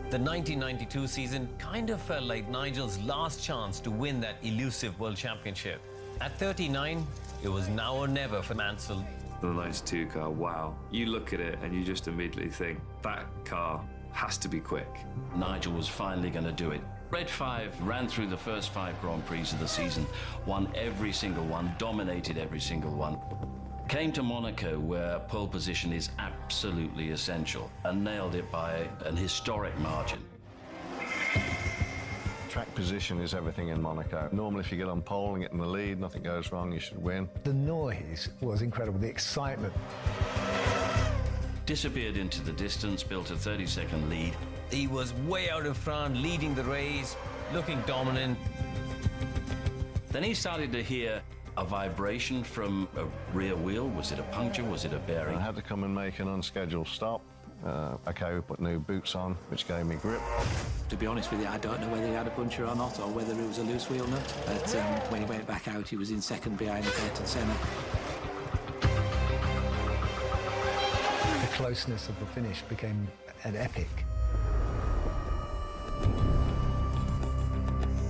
The 1992 season kind of felt like Nigel's last chance to win that elusive World Championship. At 39, it was now or never for Mansell. The 92 car, wow. You look at it and you just immediately think, that car has to be quick. Nigel was finally going to do it. Red 5 ran through the first 5 Grand Prix of the season, won every single one, dominated every single one. Came to Monaco, where pole position is absolutely essential, and nailed it by an historic margin. Track position is everything in Monaco. Normally, if you get on pole and get in the lead, nothing goes wrong, you should win. The noise was incredible, the excitement. Disappeared into the distance, built a 30-second lead. He was way out in front, leading the race, looking dominant. Then he started to hear a vibration from a rear wheel. Was it a puncture? Was it a bearing? I had to come and make an unscheduled stop. OK, we put new boots on, which gave me grip. To be honest with you, I don't know whether he had a puncture or not, or whether it was a loose wheel nut. But when he went back out, he was in second behind Ayrton Senna. The closeness of the finish became an epic.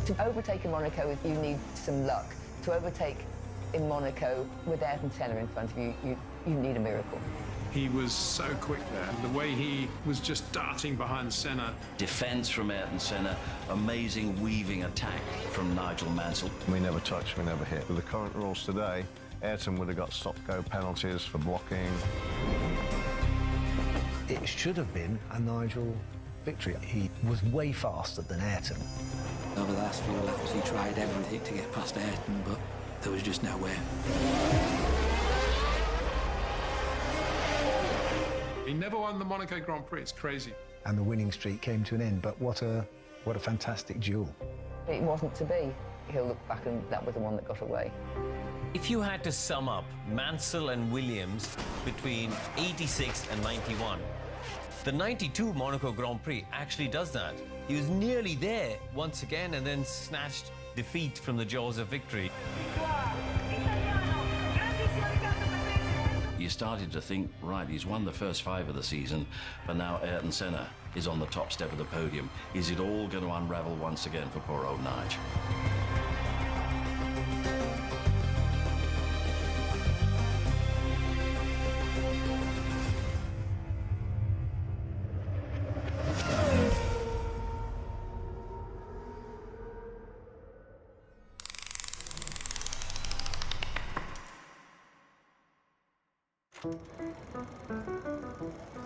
To overtake in Monaco, you need some luck. To overtake in Monaco with Ayrton Senna in front of you, you need a miracle. He was so quick there. The way he was just darting behind Senna. Defence from Ayrton Senna, amazing weaving attack from Nigel Mansell. We never touched, we never hit. With the current rules today, Ayrton would have got stop-go penalties for blocking. It should have been a Nigel victory. He was way faster than Ayrton. Over the last few laps, he tried everything to get past Ayrton, but there was just nowhere. He never won the Monaco Grand Prix. It's crazy. And the winning streak came to an end, but what a fantastic duel. It wasn't to be. He'll look back and that was the one that got away. If you had to sum up Mansell and Williams between 86 and 91, the 92 Monaco Grand Prix actually does that. He was nearly there once again and then snatched defeat from the jaws of victory. You started to think, right, he's won the first 5 of the season, but now Ayrton Senna is on the top step of the podium. Is it all going to unravel once again for poor old Nigel?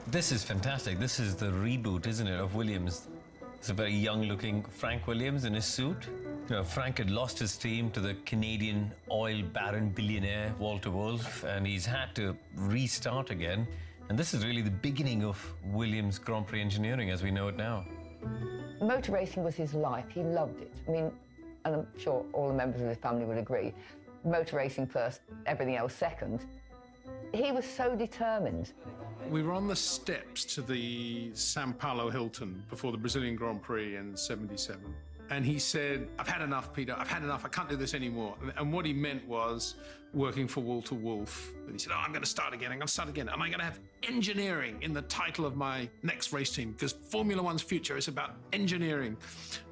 This is fantastic. This is the reboot, isn't it, of Williams. It's a very young-looking Frank Williams in his suit. You know, Frank had lost his team to the Canadian oil baron billionaire Walter Wolff, and he's had to restart again. And this is really the beginning of Williams Grand Prix engineering as we know it now. Motor racing was his life. He loved it. I mean, and I'm sure all the members of his family would agree, motor racing first, everything else second. He was so determined. We were on the steps to the São Paulo Hilton before the Brazilian Grand Prix in '77. And he said, I've had enough, Peter, I've had enough, I can't do this anymore. And what he meant was working for Walter Wolff. And he said, oh, I'm going to start again, I'm going to start again. Am I going to have engineering in the title of my next race team? Because Formula One's future is about engineering.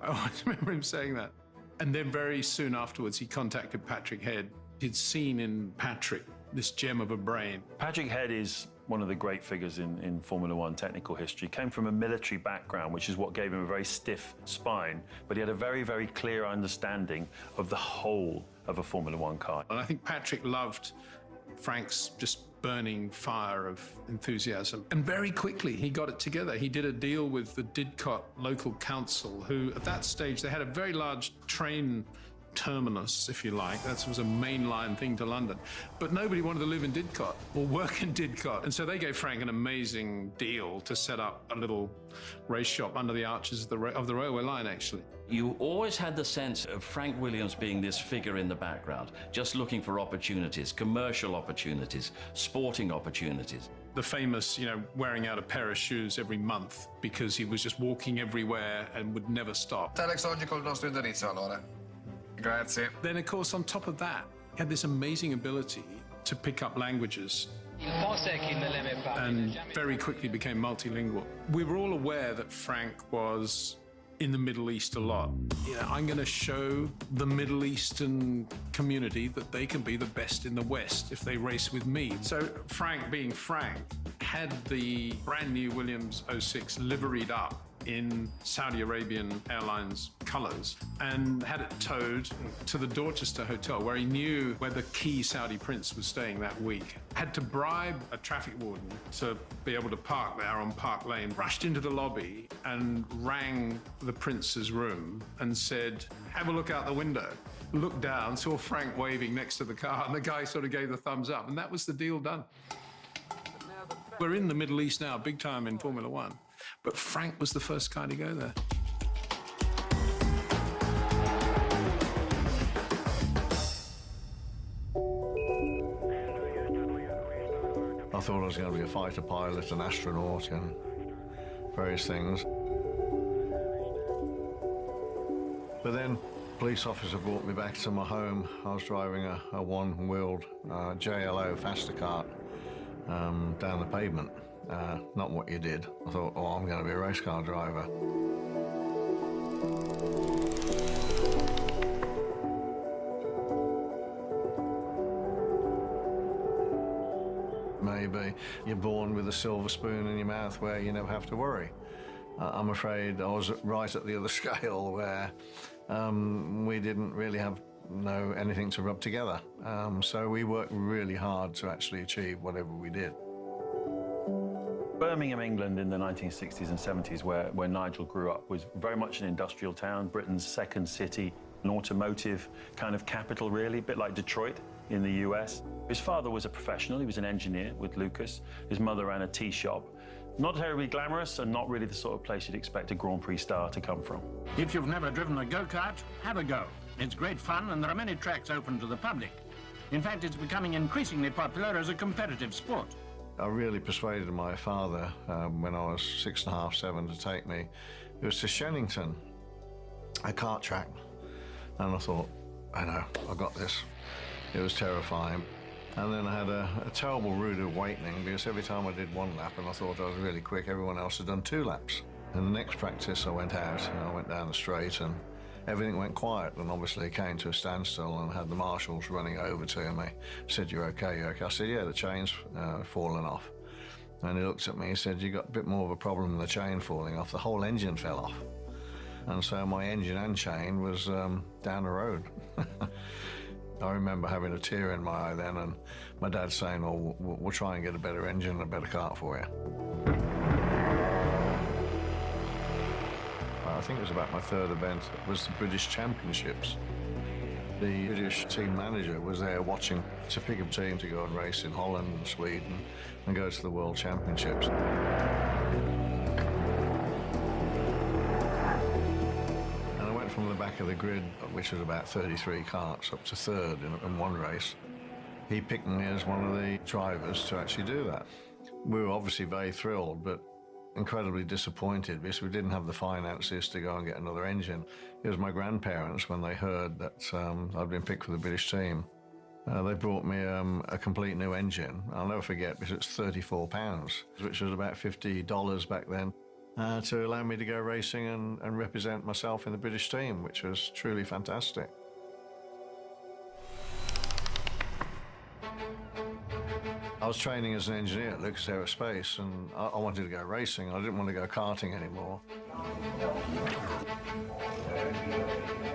I always remember him saying that. And then very soon afterwards, he contacted Patrick Head. He'd seen in Patrick this gem of a brain. Patrick Head is one of the great figures in Formula One technical history. Came from a military background, which is what gave him a very stiff spine, but he had a very, very clear understanding of the whole of a Formula One car. And I think Patrick loved Frank's just burning fire of enthusiasm. And very quickly, he got it together. He did a deal with the Didcot local council, who at that stage, they had a very large train terminus, if you like. That was a mainline thing to London. But nobody wanted to live in Didcot or work in Didcot. And so they gave Frank an amazing deal to set up a little race shop under the arches of the railway line, actually. You always had the sense of Frank Williams being this figure in the background, just looking for opportunities, commercial opportunities, sporting opportunities. The famous, wearing out a pair of shoes every month because he was just walking everywhere and would never stop. Telex oggi col nostro indirizzo, allora. Grazie. Then, of course, on top of that, he had this amazing ability to pick up languages. and very quickly became multilingual. We were all aware that Frank was in the Middle East a lot. You know, I'm going to show the Middle Eastern community that they can be the best in the West if they race with me. So Frank, being Frank, had the brand new Williams 06 liveried up in Saudi Arabian Airlines colours and had it towed to the Dorchester Hotel, where he knew where the key Saudi prince was staying that week. Had to bribe a traffic warden to be able to park there on Park Lane, rushed into the lobby and rang the prince's room and said, have a look out the window. Looked down, saw Frank waving next to the car, and the guy sort of gave the thumbs up, and that was the deal done. We're in the Middle East now, big time in Formula One. But Frank was the first guy to go there. I thought I was going to be a fighter pilot, an astronaut, and various things. But then, a police officer brought me back to my home. I was driving a one-wheeled JLO faster cart down the pavement. Not what you did. I thought, oh, I'm going to be a race car driver. Maybe you're born with a silver spoon in your mouth where you never have to worry. I'm afraid I was right at the other scale where we didn't really have anything to rub together. So we worked really hard to actually achieve whatever we did. Birmingham, England in the 1960s and 70s, where Nigel grew up, was very much an industrial town, Britain's second city, an automotive kind of capital, really, a bit like Detroit in the US. His father was a professional. He was an engineer with Lucas. His mother ran a tea shop. Not terribly glamorous and not really the sort of place you'd expect a Grand Prix star to come from. If you've never driven a go-kart, have a go. It's great fun and there are many tracks open to the public. In fact, it's becoming increasingly popular as a competitive sport. I really persuaded my father when I was 6.5, 7 to take me. It was to Shennington, a kart track. And I thought, I know, I got this. It was terrifying. And then I had a terrible rude awakening because every time I did one lap and I thought I was really quick, everyone else had done 2 laps. And the next practice I went out and I went down the straight and everything went quiet, and obviously it came to a standstill and had the marshals running over to me. Said, you're okay, you're okay. I said, yeah, the chain's fallen off. And he looked at me and said, you got a bit more of a problem than the chain falling off. The whole engine fell off. And so my engine and chain was down the road. I remember having a tear in my eye then, and my dad saying, oh, we'll try and get a better engine and a better kart for you. I think it was about my 3rd event, was the British Championships. The British team manager was there watching to pick a team to go and race in Holland and Sweden and go to the World Championships. And I went from the back of the grid, which was about 33 karts, up to 3rd in one race. He picked me as one of the drivers to actually do that. We were obviously very thrilled, but incredibly disappointed because we didn't have the finances to go and get another engine. It was my grandparents, when they heard that I'd been picked for the British team, they brought me a complete new engine. I'll never forget, because it's £34, which was about $50 back then, to allow me to go racing and represent myself in the British team, which was truly fantastic. I was training as an engineer at Lucas Aerospace, and I wanted to go racing. I didn't want to go karting anymore.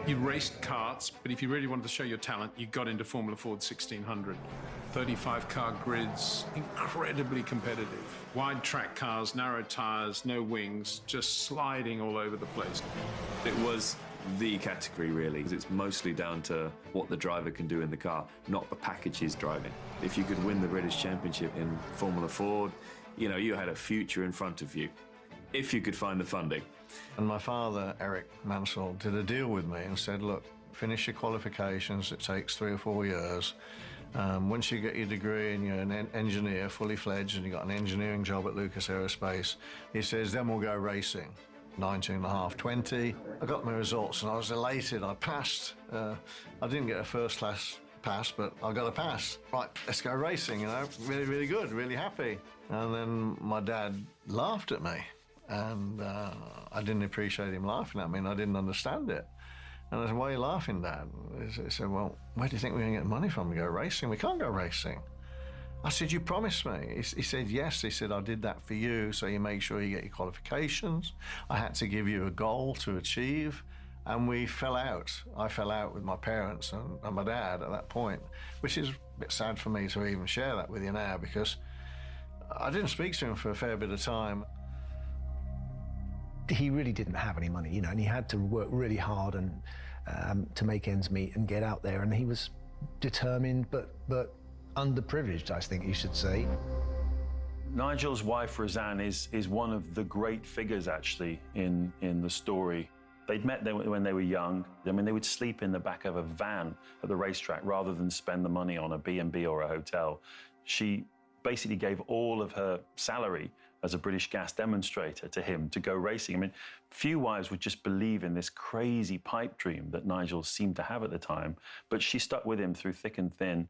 You raced karts, but if you really wanted to show your talent, you got into Formula Ford 1600. 35-car grids, incredibly competitive. Wide track cars, narrow tyres, no wings, just sliding all over the place. It was the category, really, because it's mostly down to what the driver can do in the car, not the package he's driving. If you could win the British Championship in Formula Ford, you know, you had a future in front of you, if you could find the funding. And my father, Eric Mansell, did a deal with me and said, look, finish your qualifications, it takes 3 or 4 years. Once you get your degree and you're an engineer, fully fledged, and you got an engineering job at Lucas Aerospace, he says, then we'll go racing. 19.5, 20. I got my results and I was elated. I passed. I didn't get a first-class pass, but I got a pass. Right, let's go racing, you know, really, really good, really happy. And then my dad laughed at me, and I didn't appreciate him laughing at me, and I didn't understand it. And I said, why are you laughing, Dad? He said, well, where do you think we're going to get the money from to go racing? We can't go racing. I said, you promised me. He said, yes. He said, I did that for you, so you make sure you get your qualifications. I had to give you a goal to achieve. And we fell out. I fell out with my parents and my dad at that point, which is a bit sad for me to even share that with you now, because I didn't speak to him for a fair bit of time. He really didn't have any money, you know, and he had to work really hard and to make ends meet and get out there. And he was determined, but underprivileged, I think you should say. Nigel's wife, Roseanne, is one of the great figures, actually, in the story. They'd met when they were young. I mean, they would sleep in the back of a van at the racetrack rather than spend the money on a B&B or a hotel. She basically gave all of her salary as a British gas demonstrator to him to go racing. I mean, few wives would just believe in this crazy pipe dream that Nigel seemed to have at the time, but she stuck with him through thick and thin.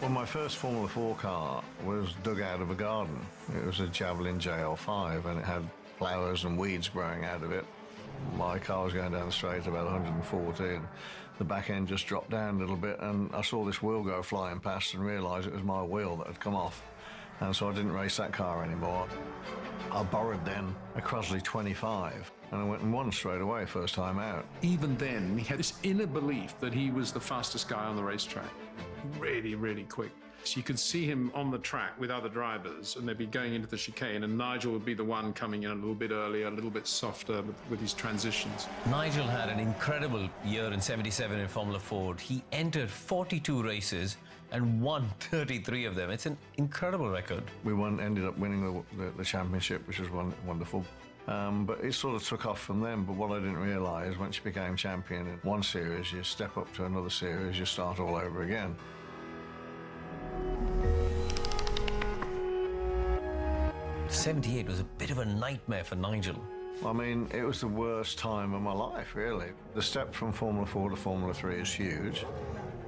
Well, my first Formula 4 car was dug out of a garden. It was a Javelin JL5, and it had flowers and weeds growing out of it. My car was going down the straight about 140. The back end just dropped down a little bit, and I saw this wheel go flying past and realised it was my wheel that had come off. And so I didn't race that car anymore. I borrowed then a Crosley 25, and I went and won straight away, first time out. Even then, he had this inner belief that he was the fastest guy on the racetrack. Really, really quick. So you could see him on the track with other drivers, and they'd be going into the chicane, and Nigel would be the one coming in a little bit earlier, a little bit softer with his transitions. Nigel had an incredible year in '77 in Formula Ford. He entered 42 races and won 33 of them. It's an incredible record. We ended up winning the championship, which was wonderful. But it sort of took off from then. But what I didn't realise, once you became champion in one series, you step up to another series, you start all over again. '78 was a bit of a nightmare for Nigel. I mean, it was the worst time of my life, really. The step from Formula 4 to Formula 3 is huge.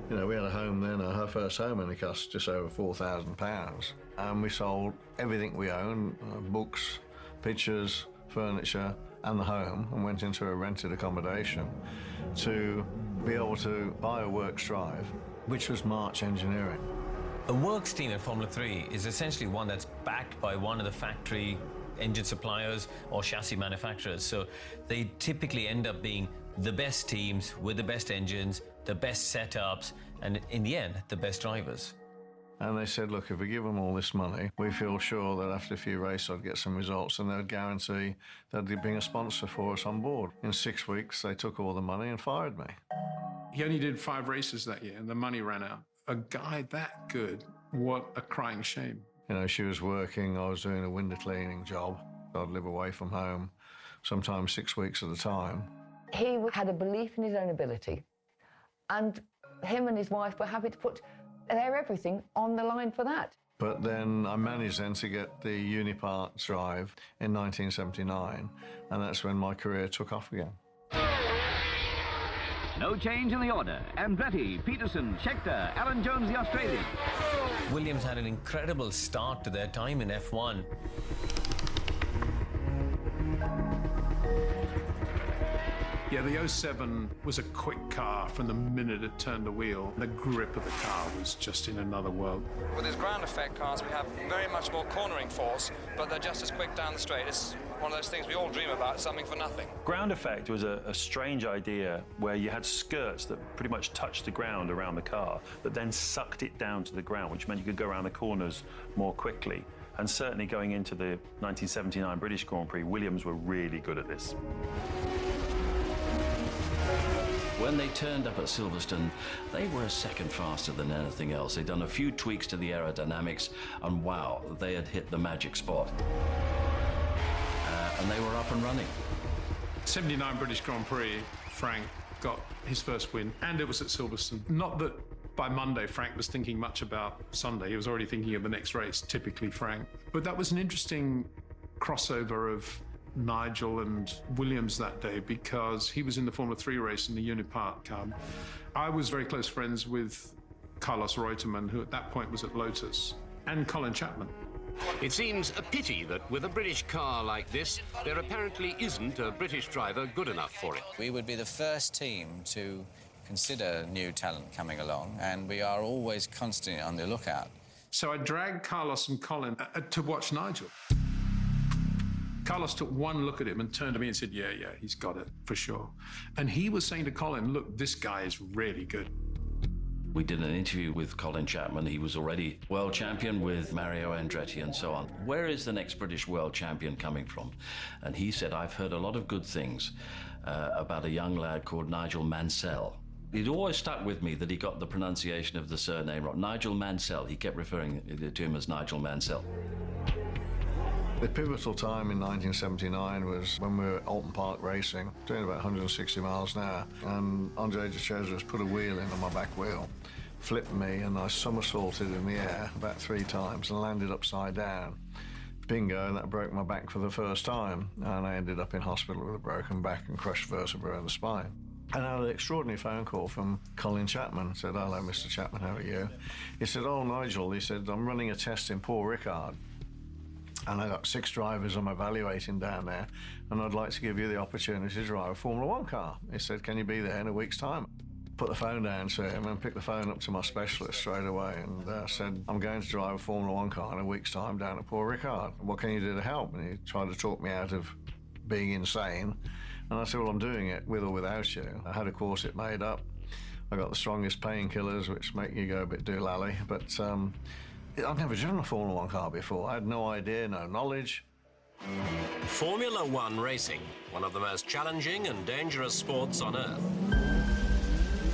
You know, we had a home then, our first home only cost just over £4,000. And we sold everything we owned, books, pictures, furniture, and the home, and went into a rented accommodation to be able to buy a works drive, which was March Engineering. A works team in Formula 3 is essentially one that's backed by one of the factory engine suppliers or chassis manufacturers. So they typically end up being the best teams with the best engines, the best setups, and in the end, the best drivers. And they said, look, if we give them all this money, we feel sure that after a few races I'd get some results, and they'd guarantee that they'd bring a sponsor for us on board. In 6 weeks, they took all the money and fired me. He only did 5 races that year, and the money ran out. A guy that good, what a crying shame. You know, she was working, I was doing a window cleaning job. I'd live away from home, sometimes 6 weeks at a time. He had a belief in his own ability, and him and his wife were happy to put their everything on the line for that. But then I managed then to get the Unipart drive in 1979, and that's when my career took off again. No change in the order. Andretti, Peterson, Scheckter, Alan Jones, the Australian. Williams had an incredible start to their time in F1. Yeah, the 07 was a quick car from the minute it turned the wheel. The grip of the car was just in another world. With these ground effect cars, we have very much more cornering force, but they're just as quick down the straight. It's one of those things we all dream about, something for nothing. Ground effect was a strange idea where you had skirts that pretty much touched the ground around the car, that then sucked it down to the ground, which meant you could go around the corners more quickly. And certainly going into the 1979 British Grand Prix, Williams were really good at this. When they turned up at Silverstone, they were a second faster than anything else. They'd done a few tweaks to the aerodynamics, and wow, they had hit the magic spot. And they were up and running. 79 British Grand Prix, Frank got his first win, and it was at Silverstone. Not that by Monday Frank was thinking much about Sunday. He was already thinking of the next race, typically Frank. But that was an interesting crossover of Nigel and Williams that day because he was in the Formula 3 race in the Unipart Cup. I was very close friends with Carlos Reutemann, who at that point was at Lotus, and Colin Chapman. It seems a pity that with a British car like this, there apparently isn't a British driver good enough for it. We would be the first team to consider new talent coming along, and we are always constantly on the lookout. So I dragged Carlos and Colin to watch Nigel. Carlos took one look at him and turned to me and said, yeah, he's got it, for sure. And he was saying to Colin, look, this guy is really good. We did an interview with Colin Chapman. He was already world champion with Mario Andretti and so on. Where is the next British world champion coming from? And he said, I've heard a lot of good things about a young lad called Nigel Mansell. It always stuck with me that he got the pronunciation of the surname wrong. Nigel Mansell. He kept referring to him as Nigel Mansell. The pivotal time in 1979 was when we were at Alton Park racing, doing about 160 miles an hour, and Andre de Cesaris put a wheel in on my back wheel, flipped me, and I somersaulted in the air about 3 times and landed upside down. Bingo, and that broke my back for the first time, and I ended up in hospital with a broken back and crushed vertebrae in the spine. And I had an extraordinary phone call from Colin Chapman. Said, hello, Mr. Chapman, how are you? He said, oh, Nigel, he said, I'm running a test in Paul Ricard, and I got 6 drivers I'm evaluating down there, and I'd like to give you the opportunity to drive a Formula 1 car. He said, can you be there in a week's time? Put the phone down to him and picked the phone up to my specialist straight away and said, I'm going to drive a Formula 1 car in a week's time down at Paul Ricard. What can you do to help? And he tried to talk me out of being insane. And I said, well, I'm doing it with or without you. I had a corset made up. I got the strongest painkillers, which make you go a bit doolally. But I'd never driven a Formula 1 car before. I had no idea, no knowledge. Formula 1 racing, one of the most challenging and dangerous sports on Earth.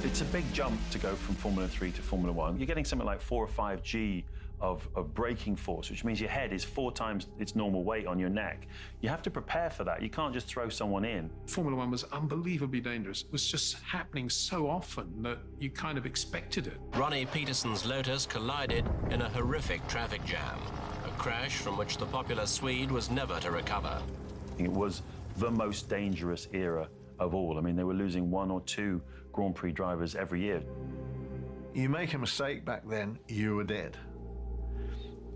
It's a big jump to go from Formula 3 to Formula 1. You're getting something like 4 or 5 G of braking force, which means your head is 4 times its normal weight on your neck. You have to prepare for that. You can't just throw someone in. Formula 1 was unbelievably dangerous. It was just happening so often that you kind of expected it. Ronnie Peterson's Lotus collided in a horrific traffic jam, a crash from which the popular Swede was never to recover. It was the most dangerous era of all. I mean, they were losing 1 or 2 Grand Prix drivers every year. You make a mistake back then, you were dead.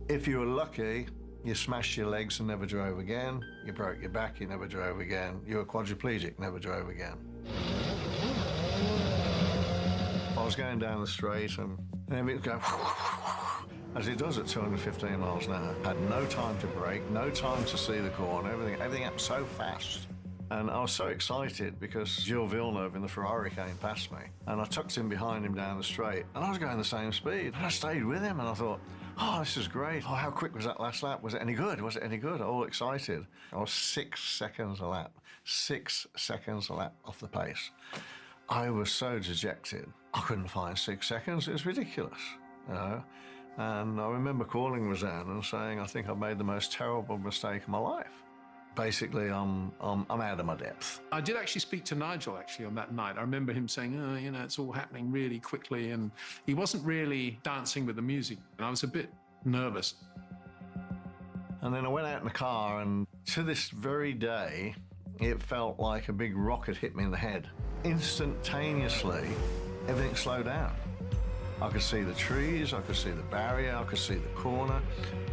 If you were lucky, you smashed your legs and never drove again. You broke your back, you never drove again. You were quadriplegic, never drove again. I was going down the straight and everything was going as it does at 215 miles an hour. Had no time to brake, no time to see the corner, everything happened so fast. And I was so excited because Gilles Villeneuve in the Ferrari came past me, and I tucked in behind him down the straight, and I was going the same speed. And I stayed with him, and I thought, oh, this is great. Oh, how quick was that last lap? Was it any good? Was it any good? All excited. I was 6 seconds a lap. 6 seconds a lap off the pace. I was so dejected. I couldn't find 6 seconds. It was ridiculous, you know. And I remember calling Roseanne and saying, I think I've made the most terrible mistake of my life. Basically, I'm out of my depth. I did actually speak to Nigel, actually, on that night. I remember him saying, oh, you know, it's all happening really quickly, and he wasn't really dancing with the music, and I was a bit nervous. And then I went out in the car, and to this very day, it felt like a big rocket hit me in the head. Instantaneously, everything slowed down. I could see the trees, I could see the barrier, I could see the corner.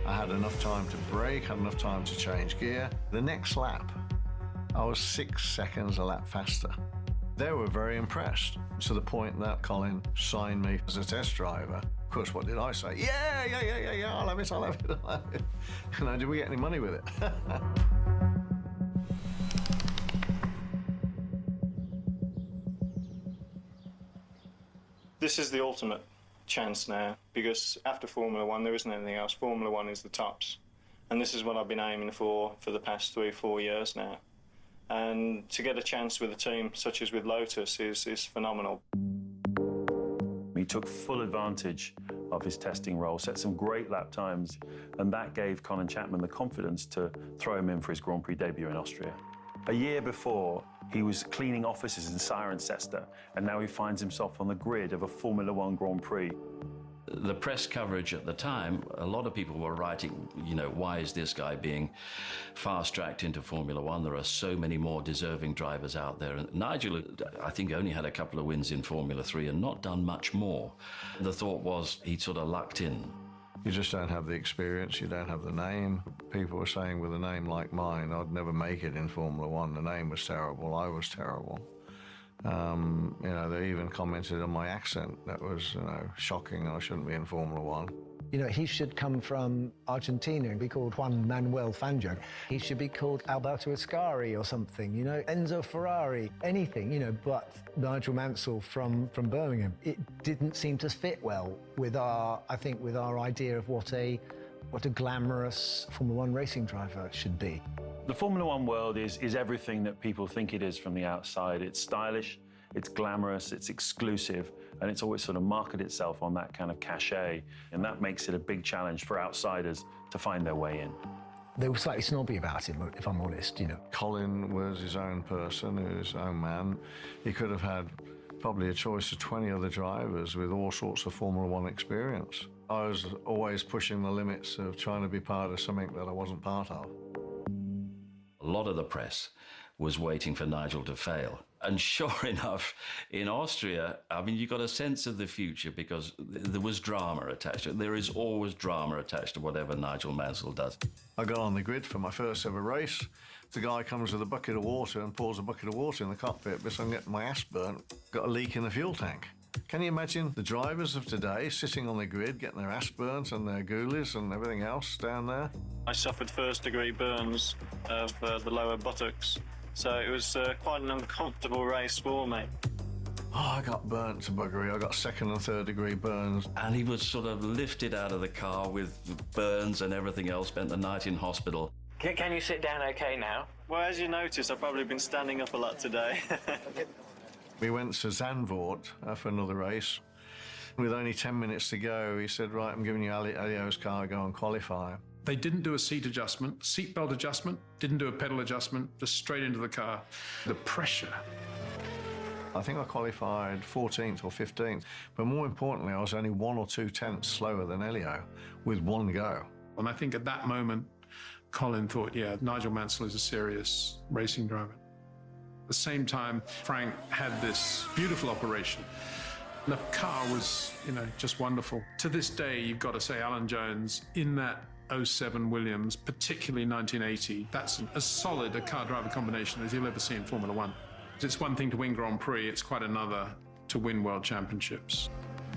I had enough time to brake, had enough time to change gear. The next lap, I was 6 seconds a lap faster. They were very impressed, to the point that Colin signed me as a test driver. Of course, what did I say? Yeah, I'll have it. You know, did we get any money with it? This is the ultimate chance now, because after Formula 1 there isn't anything else. Formula 1 is the tops, and this is what I've been aiming for the past 3 or 4 years now. And to get a chance with a team such as with Lotus is phenomenal. He took full advantage of his testing role, set some great lap times, and that gave Colin Chapman the confidence to throw him in for his Grand Prix debut in Austria. A year before, he was cleaning offices in Cirencester, and now he finds himself on the grid of a Formula 1 Grand Prix. The press coverage at the time, a lot of people were writing, you know, why is this guy being fast-tracked into Formula One? There are so many more deserving drivers out there. And Nigel, I think, only had a couple of wins in Formula 3 and not done much more. The thought was he'd sort of lucked in. You just don't have the experience, you don't have the name. People were saying with a name like mine, I'd never make it in Formula One. The name was terrible, I was terrible. You know, they even commented on my accent. That was, you know, shocking. I shouldn't be in Formula One. You know, he should come from Argentina and be called Juan Manuel Fangio. He should be called Alberto Ascari or something, you know, Enzo Ferrari, anything, you know, but Nigel Mansell from Birmingham. It didn't seem to fit well with our, I think, with our idea of what a glamorous Formula One racing driver should be. The Formula One world is everything that people think it is from the outside. It's stylish, it's glamorous, it's exclusive, and it's always sort of marketed itself on that kind of cachet. And that makes it a big challenge for outsiders to find their way in. They were slightly snobby about him, if I'm honest, you know. Colin was his own person, his own man. He could have had probably a choice of 20 other drivers with all sorts of Formula One experience. I was always pushing the limits of trying to be part of something that I wasn't part of. A lot of the press was waiting for Nigel to fail. And sure enough, in Austria, I mean, you got a sense of the future because there was drama attached to it. There is always drama attached to whatever Nigel Mansell does. I got on the grid for my first ever race. The guy comes with a bucket of water and pours a bucket of water in the cockpit because I'm getting my ass burnt. Got a leak in the fuel tank. Can you imagine the drivers of today sitting on the grid, getting their ass burnt and their ghoulies and everything else down there? I suffered first-degree burns of the lower buttocks, so it was quite an uncomfortable race for me. Oh, I got burnt to buggery. I got second and third degree burns. And he was sort of lifted out of the car with burns and everything else, spent the night in hospital. Can you sit down okay now? Well, as you notice, I've probably been standing up a lot today. We went to Zandvoort for another race. With only 10 minutes to go, he said, right, I'm giving you Elio's car, go and qualify. They didn't do a seat adjustment, seatbelt adjustment, didn't do a pedal adjustment, just straight into the car. The pressure. I think I qualified 14th or 15th, but more importantly, I was only 1 or 2 tenths slower than Elio with one go. And I think at that moment, Colin thought, yeah, Nigel Mansell is a serious racing driver. At the same time, Frank had this beautiful operation. The car was, you know, just wonderful. To this day, you've got to say Alan Jones in that 07 Williams, particularly 1980, that's as solid a car-driver combination as you'll ever see in Formula One. It's one thing to win Grand Prix, it's quite another to win World Championships.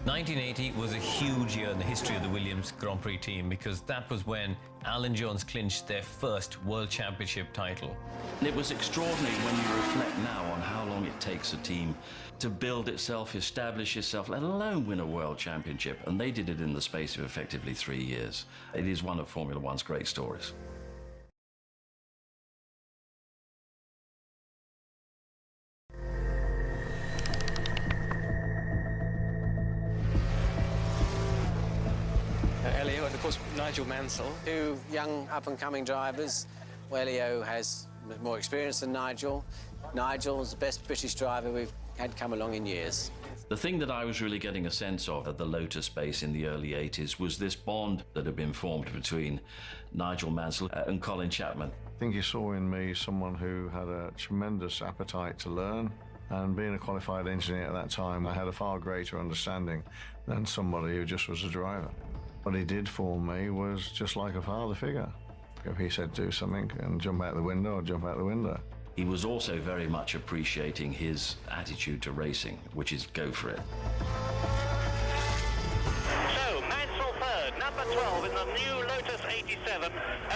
1980 was a huge year in the history of the Williams Grand Prix team because that was when Alan Jones clinched their first World Championship title. And it was extraordinary when you reflect now on how long it takes a team to build itself, establish itself, let alone win a World Championship. And they did it in the space of effectively 3 years. It is one of Formula One's great stories. Elio and, of course, Nigel Mansell. Two young, up-and-coming drivers. Well, Elio has more experience than Nigel. Nigel's the best British driver we've had come along in years. The thing that I was really getting a sense of at the Lotus base in the early 80s was this bond that had been formed between Nigel Mansell and Colin Chapman. I think he saw in me someone who had a tremendous appetite to learn. And being a qualified engineer at that time, I had a far greater understanding than somebody who just was a driver. What he did for me was just like a father figure. If he said do something and jump out the window, I'd jump out the window. He was also very much appreciating his attitude to racing, which is go for it. So, Mansell third, number 12 in the new Lotus 87,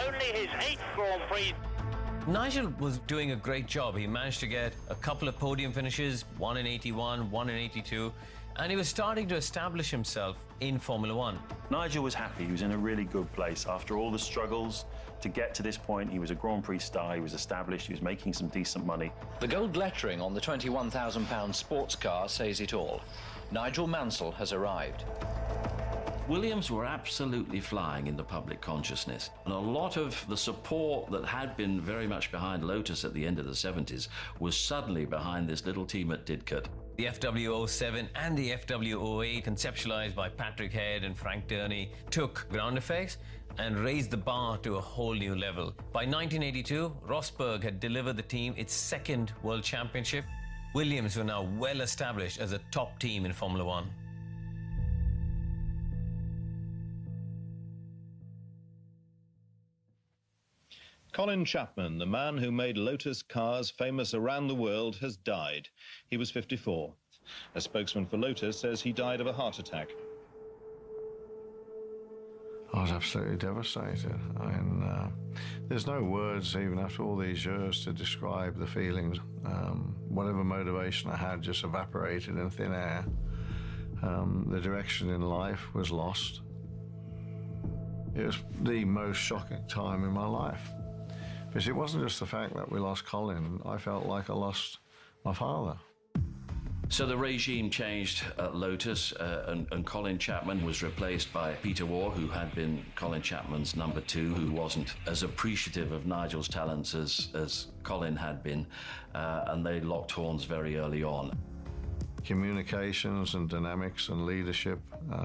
only his 8th Grand Prix. Nigel was doing a great job. He managed to get a couple of podium finishes, one in 81, one in 82, and he was starting to establish himself in Formula One. Nigel was happy. He was in a really good place. After all the struggles to get to this point, he was a Grand Prix star, he was established, he was making some decent money. The gold lettering on the £21,000 sports car says it all. Nigel Mansell has arrived. Williams were absolutely flying in the public consciousness. And a lot of the support that had been very much behind Lotus at the end of the 70s was suddenly behind this little team at Didcot. The FW07 and the FW08, conceptualized by Patrick Head and Frank Durney, took ground effects and raised the bar to a whole new level. By 1982, Rosberg had delivered the team its second World Championship. Williams were now well established as a top team in Formula One. Colin Chapman, the man who made Lotus cars famous around the world, has died. He was 54. A spokesman for Lotus says he died of a heart attack. I was absolutely devastated. I mean, there's no words, even after all these years, to describe the feelings. Whatever motivation I had just evaporated in thin air. The direction in life was lost. It was the most shocking time in my life. Because it wasn't just the fact that we lost Colin, I felt like I lost my father. So the regime changed at Lotus, and Colin Chapman was replaced by Peter Waugh, who had been Colin Chapman's number 2, who wasn't as appreciative of Nigel's talents as Colin had been, and they locked horns very early on. Communications and dynamics and leadership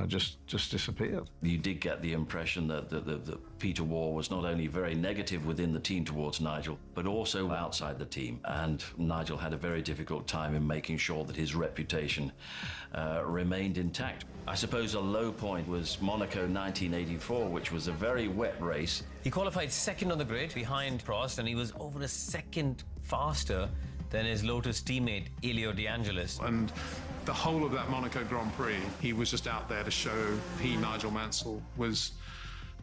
just disappeared. You did get the impression that Peter Waugh was not only very negative within the team towards Nigel, but also outside the team. And Nigel had a very difficult time in making sure that his reputation remained intact. I suppose a low point was Monaco 1984, which was a very wet race. He qualified second on the grid behind Prost, and he was over a second faster than his Lotus teammate, Elio De Angelis. And the whole of that Monaco Grand Prix, he was just out there to show Nigel Mansell was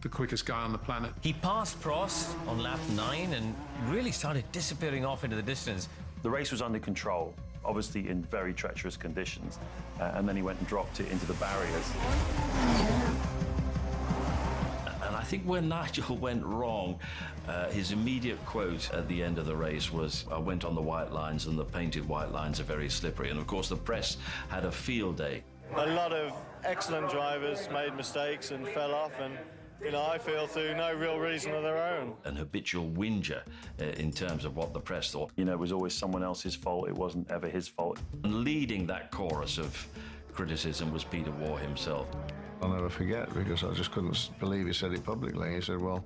the quickest guy on the planet. He passed Prost on lap 9 and really started disappearing off into the distance. The race was under control, obviously in very treacherous conditions, and then he went and dropped it into the barriers. And I think where Nigel went wrong, his immediate quote at the end of the race was, "I went on the white lines and the painted white lines are very slippery." And of course the press had a field day. A lot of excellent drivers made mistakes and fell off, and I feel through no real reason of their own. An habitual whinger in terms of what the press thought. It was always someone else's fault, it wasn't ever his fault. And leading that chorus of criticism was Peter Waugh himself. I'll never forget, because I just couldn't believe he said it publicly. He said, well,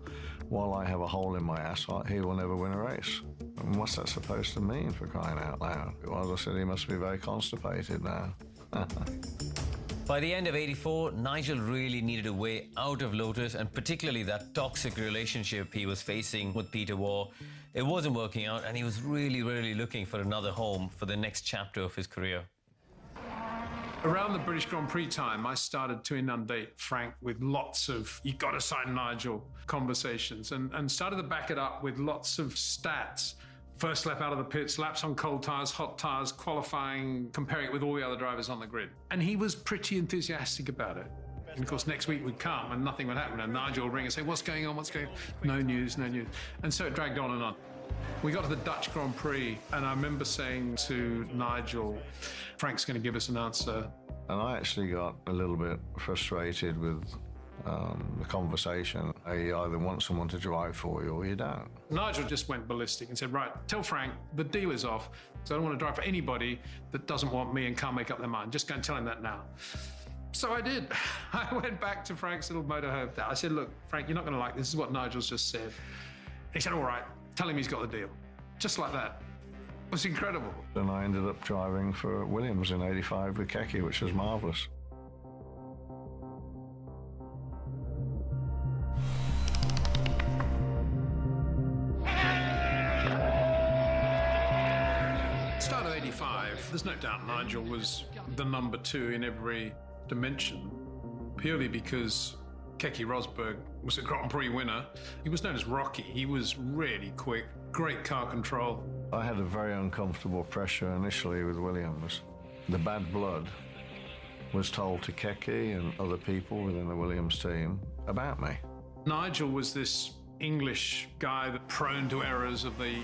while I have a hole in my ass, he will never win a race. And what's that supposed to mean, for crying out loud? Well, I said, he must be very constipated now. By the end of '84, Nigel really needed a way out of Lotus, and particularly that toxic relationship he was facing with Peter Waugh. It wasn't working out, and he was really looking for another home for the next chapter of his career. Around the British Grand Prix time, I started to inundate Frank with lots of "you got to sign Nigel" conversations, and started to back it up with lots of stats. First lap out of the pits, laps on cold tyres, hot tyres, qualifying, comparing it with all the other drivers on the grid. And he was pretty enthusiastic about it. And of course, next week would come and nothing would happen, and Nigel would ring and say, "What's going on, what's going on?" No news, no news. And so it dragged on and on. We got to the Dutch Grand Prix, and I remember saying to Nigel, "Frank's going to give us an answer." And I actually got a little bit frustrated with the conversation. You either want someone to drive for you or you don't. Nigel just went ballistic and said, "Right, tell Frank the deal is off, so I don't want to drive for anybody that doesn't want me and can't make up their mind. Just go and tell him that now." So I did. I went back to Frank's little motorhome. I said, "Look, Frank, you're not going to like this. This is what Nigel's just said." He said, "All right, tell him he's got the deal." Just like that. It was incredible. And I ended up driving for Williams in '85 with Keke, which was marvellous. Start of '85, there's no doubt Nigel was the number 2 in every dimension, purely because Keke Rosberg was a Grand Prix winner. He was known as Rocky. He was really quick, great car control. I had a very uncomfortable pressure initially with Williams. The bad blood was told to Keke and other people within the Williams team about me. Nigel was this English guy that prone to errors of the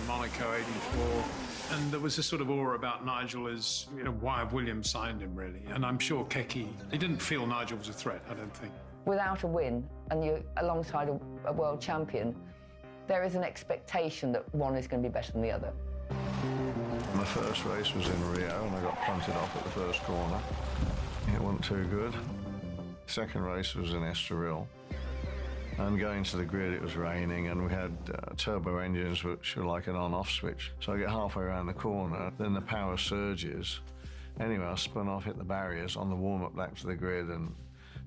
Monaco '84 And there was this sort of aura about Nigel as, you know, why have Williams signed him, really? And I'm sure Keke, he didn't feel Nigel was a threat, I don't think. Without a win, and you're alongside a world champion, there is an expectation that one is going to be better than the other. My first race was in Rio, and I got punted off at the first corner. It wasn't too good. Second race was in Estoril. And going to the grid, it was raining, and we had turbo engines which were like an on-off switch. So I get halfway around the corner, then the power surges. Anyway, I spun off, hit the barriers on the warm-up lap to the grid, and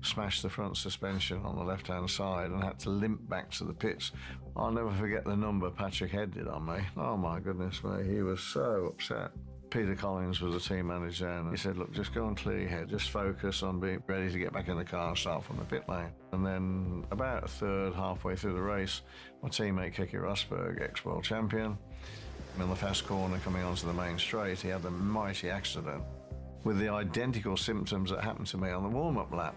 smashed the front suspension on the left-hand side and had to limp back to the pits. I'll never forget the number Patrick Head did on me. Oh, my goodness me, he was so upset. Peter Collins was the team manager, and he said, look, just go and clear your head. Just focus on being ready to get back in the car and start from the pit lane. And then about a third, halfway through the race, my teammate Keke Rosberg, ex-world champion, in the fast corner coming onto the main straight, he had a mighty accident with the identical symptoms that happened to me on the warm-up lap.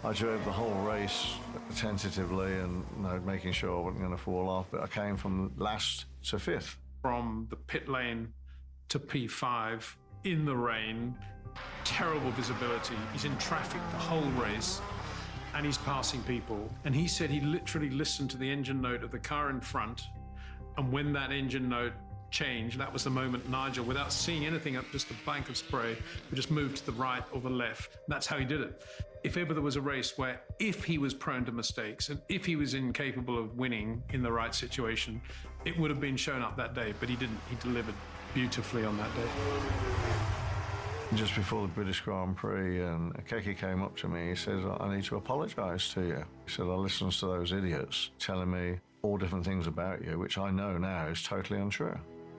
I drove the whole race tentatively and making sure I wasn't going to fall off, but I came from last to fifth. From the pit lane to P5 in the rain, terrible visibility. He's in traffic the whole race and he's passing people. And he said he literally listened to the engine note of the car in front. And when that engine note changed, that was the moment Nigel, without seeing anything up just a bank of spray, would just move to the right or the left. That's how he did it. If ever there was a race where if he was prone to mistakes and if he was incapable of winning in the right situation, it would have been shown up that day, but he didn't. He delivered beautifully on that day. Just before the British Grand Prix, and Keke came up to me, he says, I need to apologise to you. He said, I listened to those idiots telling me all different things about you, which I know now is totally untrue.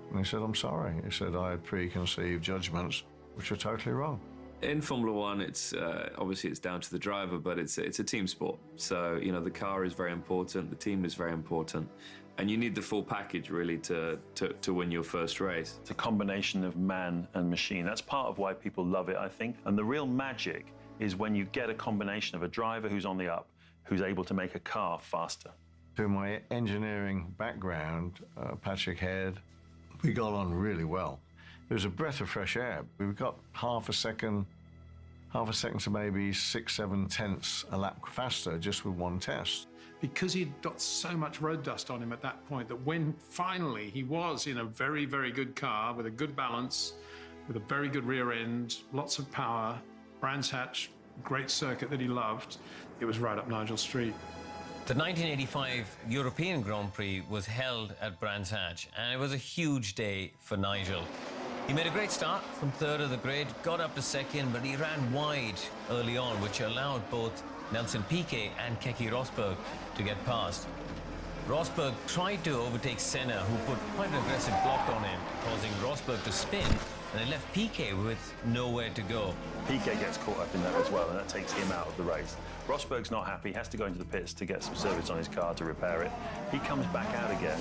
And he said, I'm sorry. He said, I had preconceived judgments which were totally wrong. In Formula One, it's obviously it's down to the driver, but it's a team sport. So, you know, the car is very important, the team is very important, and you need the full package, really, to win your first race. It's a combination of man and machine. That's part of why people love it, I think. And the real magic is when you get a combination of a driver who's on the up, who's able to make a car faster. Through my engineering background, Patrick Head, we got on really well. It was a breath of fresh air. We got half a second to maybe 6-7 tenths a lap faster just with one test. Because he'd got so much road dust on him at that point that when finally he was in a very, very good car with a good balance, with a very good rear end, lots of power, Brands Hatch, great circuit that he loved, it was right up Nigel Street. The 1985 European Grand Prix was held at Brands Hatch, and it was a huge day for Nigel. He made a great start from third of the grid, got up to second, but he ran wide early on, which allowed both Nelson Piquet and Keke Rosberg to get past. Rosberg tried to overtake Senna, who put quite an aggressive block on him, causing Rosberg to spin, and it left Piquet with nowhere to go. Piquet gets caught up in that as well, and that takes him out of the race. Rosberg's not happy, has to go into the pits to get some service on his car to repair it. He comes back out again,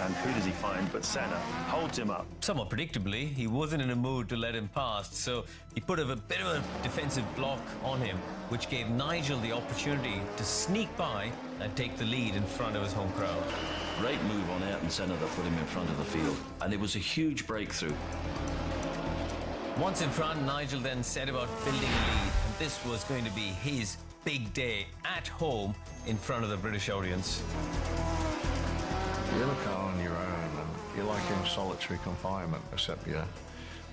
and who does he find but Senna? Holds him up. Somewhat predictably, he wasn't in a mood to let him pass, so he put a bit of a defensive block on him, which gave Nigel the opportunity to sneak by and take the lead in front of his home crowd. Great move on Ayrton Senna that put him in front of the field, and it was a huge breakthrough. Once in front, Nigel then set about building a lead, and this was going to be his big day at home in front of the British audience. You're in a car on your own, and you're like in solitary confinement, except you're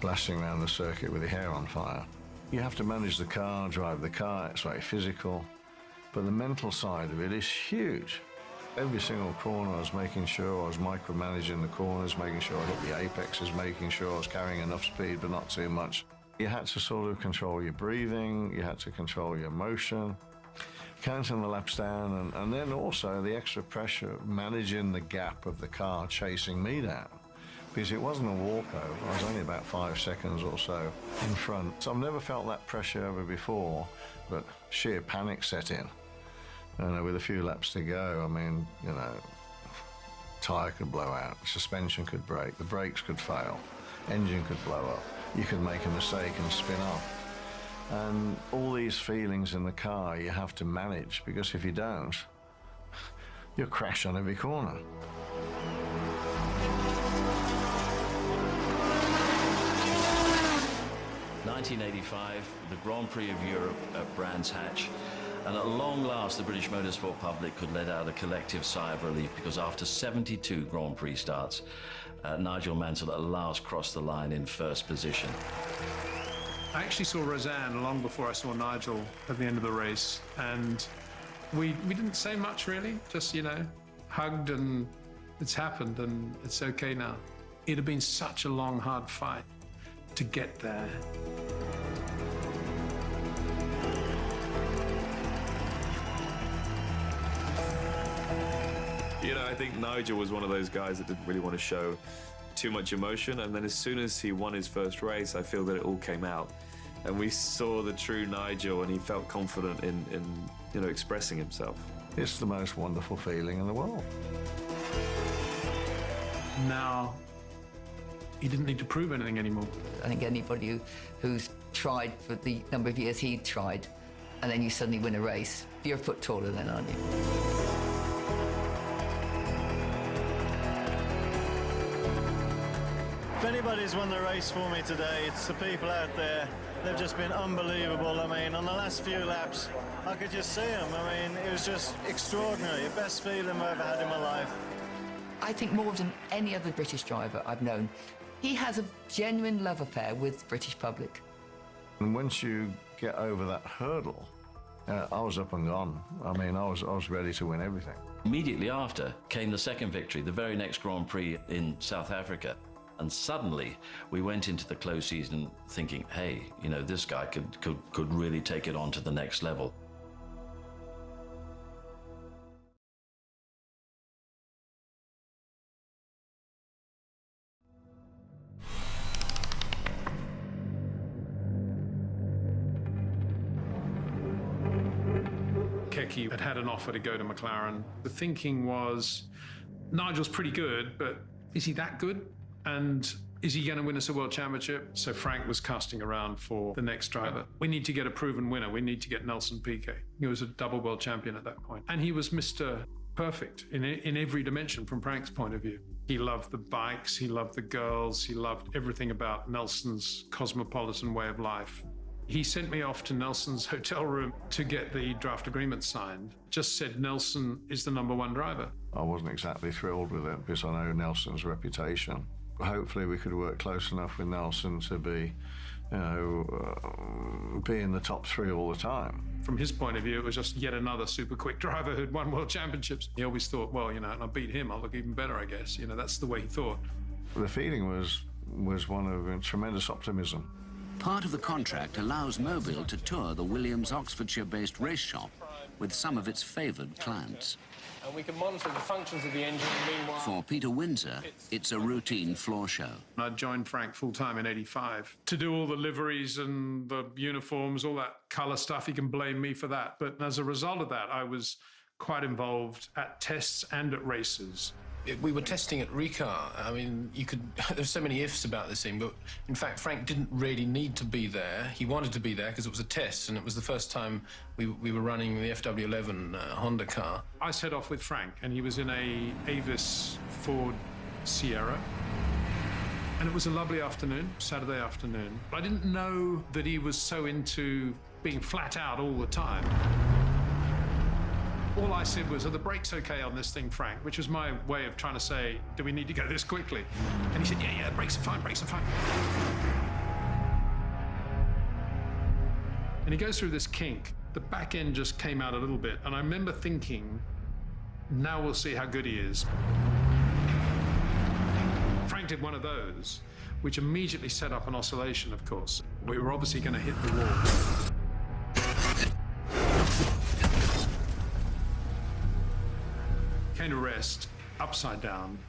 blasting around the circuit with your hair on fire. You have to manage the car, drive the car, it's very physical, but the mental side of it is huge. Every single corner I was making sure I was micromanaging the corners, making sure I hit the apexes, making sure I was carrying enough speed but not too much. You had to sort of control your breathing, you had to control your motion, counting the laps down, and then also the extra pressure of managing the gap of the car chasing me down. Because it wasn't a walkover, I was only about 5 seconds or so in front. So I've never felt that pressure ever before, but sheer panic set in. And with a few laps to go, I mean, you know, tyre could blow out, suspension could break, the brakes could fail, engine could blow up, you could make a mistake and spin off. And all these feelings in the car you have to manage, because if you don't, you'll crash on every corner. 1985, the Grand Prix of Europe at Brands Hatch. And at long last, the British motorsport public could let out a collective sigh of relief, because after 72 Grand Prix starts, Nigel Mansell at last crossed the line in first position. I actually saw Roseanne long before I saw Nigel at the end of the race, and we didn't say much really, just, you know, hugged, and it's happened and it's okay now. It had been such a long, hard fight to get there. You know, I think Nigel was one of those guys that didn't really want to show too much emotion, and then as soon as he won his first race, I feel that it all came out. And we saw the true Nigel, and he felt confident in you know, expressing himself. It's the most wonderful feeling in the world. Now, he didn't need to prove anything anymore. I think anybody who's tried for the number of years he'd tried, and then you suddenly win a race, you're a foot taller then, aren't you? If anybody's won the race for me today, it's the people out there. They've just been unbelievable. I mean, on the last few laps, I could just see them. I mean, it was just extraordinary. The best feeling I've ever had in my life. I think more than any other British driver I've known, he has a genuine love affair with the British public. And once you get over that hurdle, I was up and gone. I mean, I was ready to win everything. Immediately after came the second victory, the very next Grand Prix in South Africa. And suddenly we went into the close season thinking, hey, you know, this guy could really take it on to the next level. Keke had had an offer to go to McLaren. The thinking was, Nigel's pretty good, but is he that good? And is he going to win us a world championship? So Frank was casting around for the next driver. We need to get a proven winner. We need to get Nelson Piquet. He was a double world champion at that point. And he was Mr. Perfect in every dimension from Frank's point of view. He loved the bikes, he loved the girls, he loved everything about Nelson's cosmopolitan way of life. He sent me off to Nelson's hotel room to get the draft agreement signed. Just said Nelson is the #1 driver. I wasn't exactly thrilled with it because I know Nelson's reputation. Hopefully we could work close enough with Nelson to be, you know, be in the top 3 all the time. From his point of view, it was just yet another super quick driver who'd won world championships. He always thought, well, you know, and I beat him, I'll look even better, I guess. You know, that's the way he thought. The feeling was one of tremendous optimism. Part of the contract allows Mobil to tour the Williams Oxfordshire-based race shop with some of its favoured clients. And we can monitor the functions of the engine meanwhile. For Peter Windsor, it's a routine floor show. I joined Frank full-time in '85 to do all the liveries and the uniforms, all that colour stuff. You can blame me for that. But as a result of that, I was quite involved at tests and at races. We were testing at Ricard. I mean, there's so many ifs about this thing, but in fact, Frank didn't really need to be there. He wanted to be there because it was a test, and it was the first time we were running the FW11 Honda car. I set off with Frank, and he was in a Avis Ford Sierra. And it was a lovely afternoon, Saturday afternoon. I didn't know that he was so into being flat out all the time. All I said was, are the brakes okay on this thing, Frank? Which was my way of trying to say, do we need to go this quickly? And he said, yeah, the brakes are fine, brakes are fine. And he goes through this kink. The back end just came out a little bit. And I remember thinking, now we'll see how good he is. Frank did one of those, which immediately set up an oscillation, of course. We were obviously going to hit the wall. Came to rest, upside down.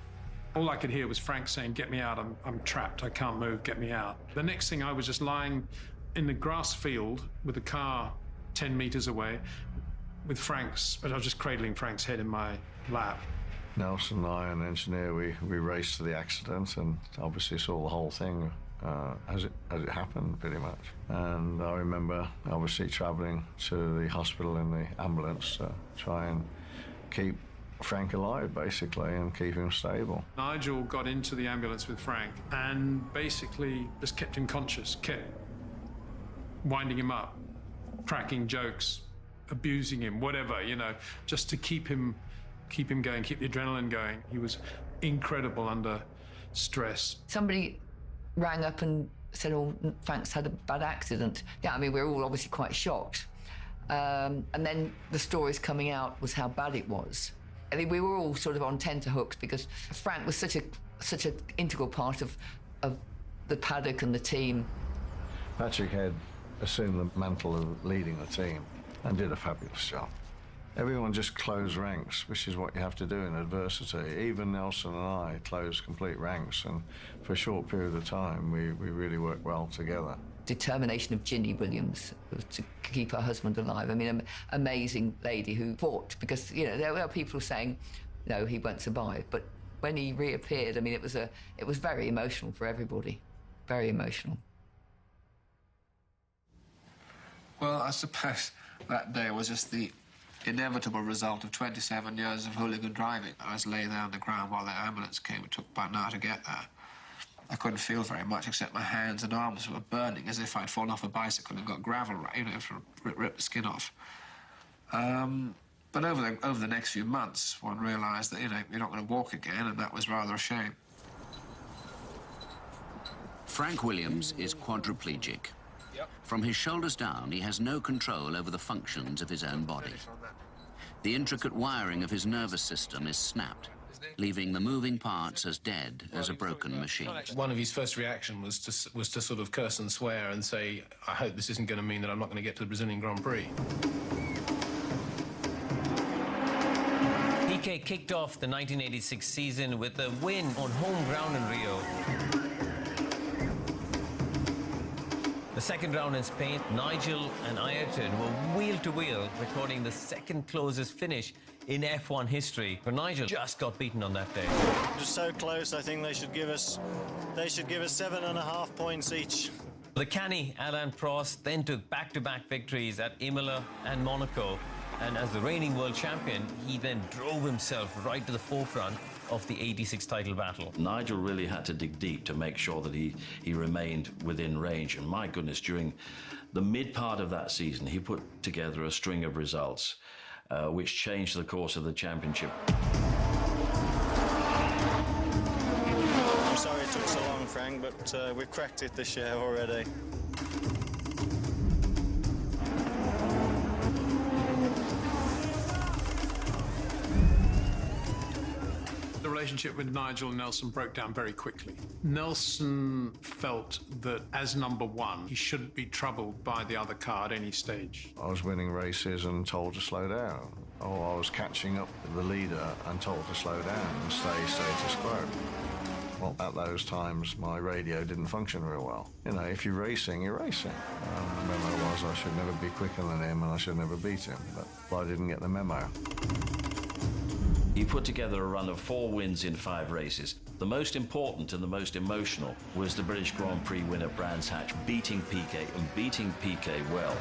All I could hear was Frank saying, get me out, I'm trapped, I can't move, get me out. The next thing, I was just lying in the grass field with the car 10 meters away with Frank's, but I was just cradling Frank's head in my lap. Nelson and I, an engineer, we raced to the accident and obviously saw the whole thing as it happened, pretty much. And I remember obviously traveling to the hospital in the ambulance to try and keep Frank alive, basically, and keep him stable. Nigel got into the ambulance with Frank and basically just kept him conscious, kept winding him up, cracking jokes, abusing him, whatever, you know, just to keep him going, keep the adrenaline going. He was incredible under stress. Somebody rang up and said, oh, Frank's had a bad accident. Yeah, I mean, we were all obviously quite shocked. And then the stories coming out was how bad it was. I mean, we were all sort of on tenterhooks because Frank was such an integral part of the paddock and the team. Patrick had assumed the mantle of leading the team and did a fabulous job. Everyone just closed ranks, which is what you have to do in adversity. Even Nelson and I closed complete ranks, and for a short period of time, we really worked well together. Determination of Ginny Williams to keep her husband alive. I mean, an amazing lady who fought, because, you know, there were people saying, no, he won't survive. But when he reappeared, I mean, it was very emotional for everybody, very emotional. Well, I suppose that day was just the inevitable result of 27 years of hooligan driving. I was laying there on the ground while the ambulance came. It took about an hour to get there. I couldn't feel very much except my hands and arms were burning as if I'd fallen off a bicycle and got gravel, you know, to rip the skin off. But over the next few months, one realised that, you know, you're not going to walk again, and that was rather a shame. Frank Williams is quadriplegic. From his shoulders down, he has no control over the functions of his own body. The intricate wiring of his nervous system is snapped, leaving the moving parts as dead as a broken machine. One of his first reactions was to sort of curse and swear and say, I hope this isn't going to mean that I'm not going to get to the Brazilian Grand Prix. Piquet kicked off the 1986 season with a win on home ground in Rio. The second round in Spain, Nigel and Ayrton were wheel to wheel, recording the second closest finish in F1 history. But Nigel just got beaten on that day. Just so close, I think they should give us 7.5 points each. The canny Alain Prost then took back-to-back victories at Imola and Monaco. And as the reigning world champion, he then drove himself right to the forefront of the 86 title battle. Nigel really had to dig deep to make sure that he remained within range. And my goodness, during the mid part of that season, he put together a string of results which changed the course of the championship. I'm sorry it took so long, Frank, but we've cracked it this year already. The relationship with Nigel and Nelson broke down very quickly. Nelson felt that as number one, he shouldn't be troubled by the other car at any stage. I was winning races and told to slow down. Or I was catching up with the leader and told to slow down and stay status quo. Well, at those times, my radio didn't function real well. You know, if you're racing, you're racing. The memo was I should never be quicker than him and I should never beat him, but I didn't get the memo. He put together a run of 4 wins in 5 races. The most important and the most emotional was the British Grand Prix win at Brands Hatch, beating Piquet and beating Piquet well.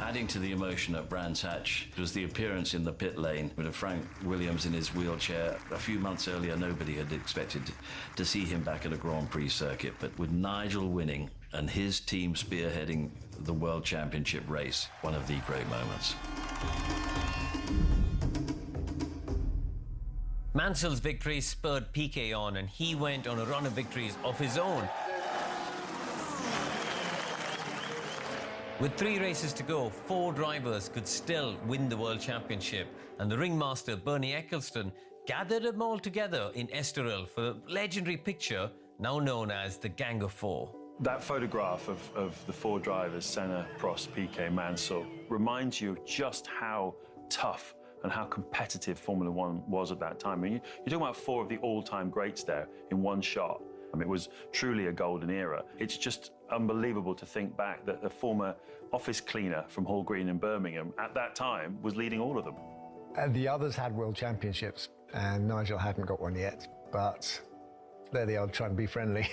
Adding to the emotion at Brands Hatch was the appearance in the pit lane with Frank Williams in his wheelchair. A few months earlier, nobody had expected to see him back at a Grand Prix circuit, but with Nigel winning and his team spearheading the World Championship race, one of the great moments. Mansell's victory spurred Piquet on, and he went on a run of victories of his own. With 3 races to go, 4 drivers could still win the World Championship, and the ringmaster Bernie Ecclestone gathered them all together in Estoril for the legendary picture now known as the Gang of 4. That photograph of the 4 drivers, Senna, Prost, Piquet, Mansell, reminds you of just how tough and how competitive Formula One was at that time. I mean, you're talking about 4 of the all-time greats there in one shot. I mean, it was truly a golden era. It's just unbelievable to think back that the former office cleaner from Hall Green in Birmingham at that time was leading all of them. The others had world championships, and Nigel hadn't got one yet, but there they are trying to be friendly.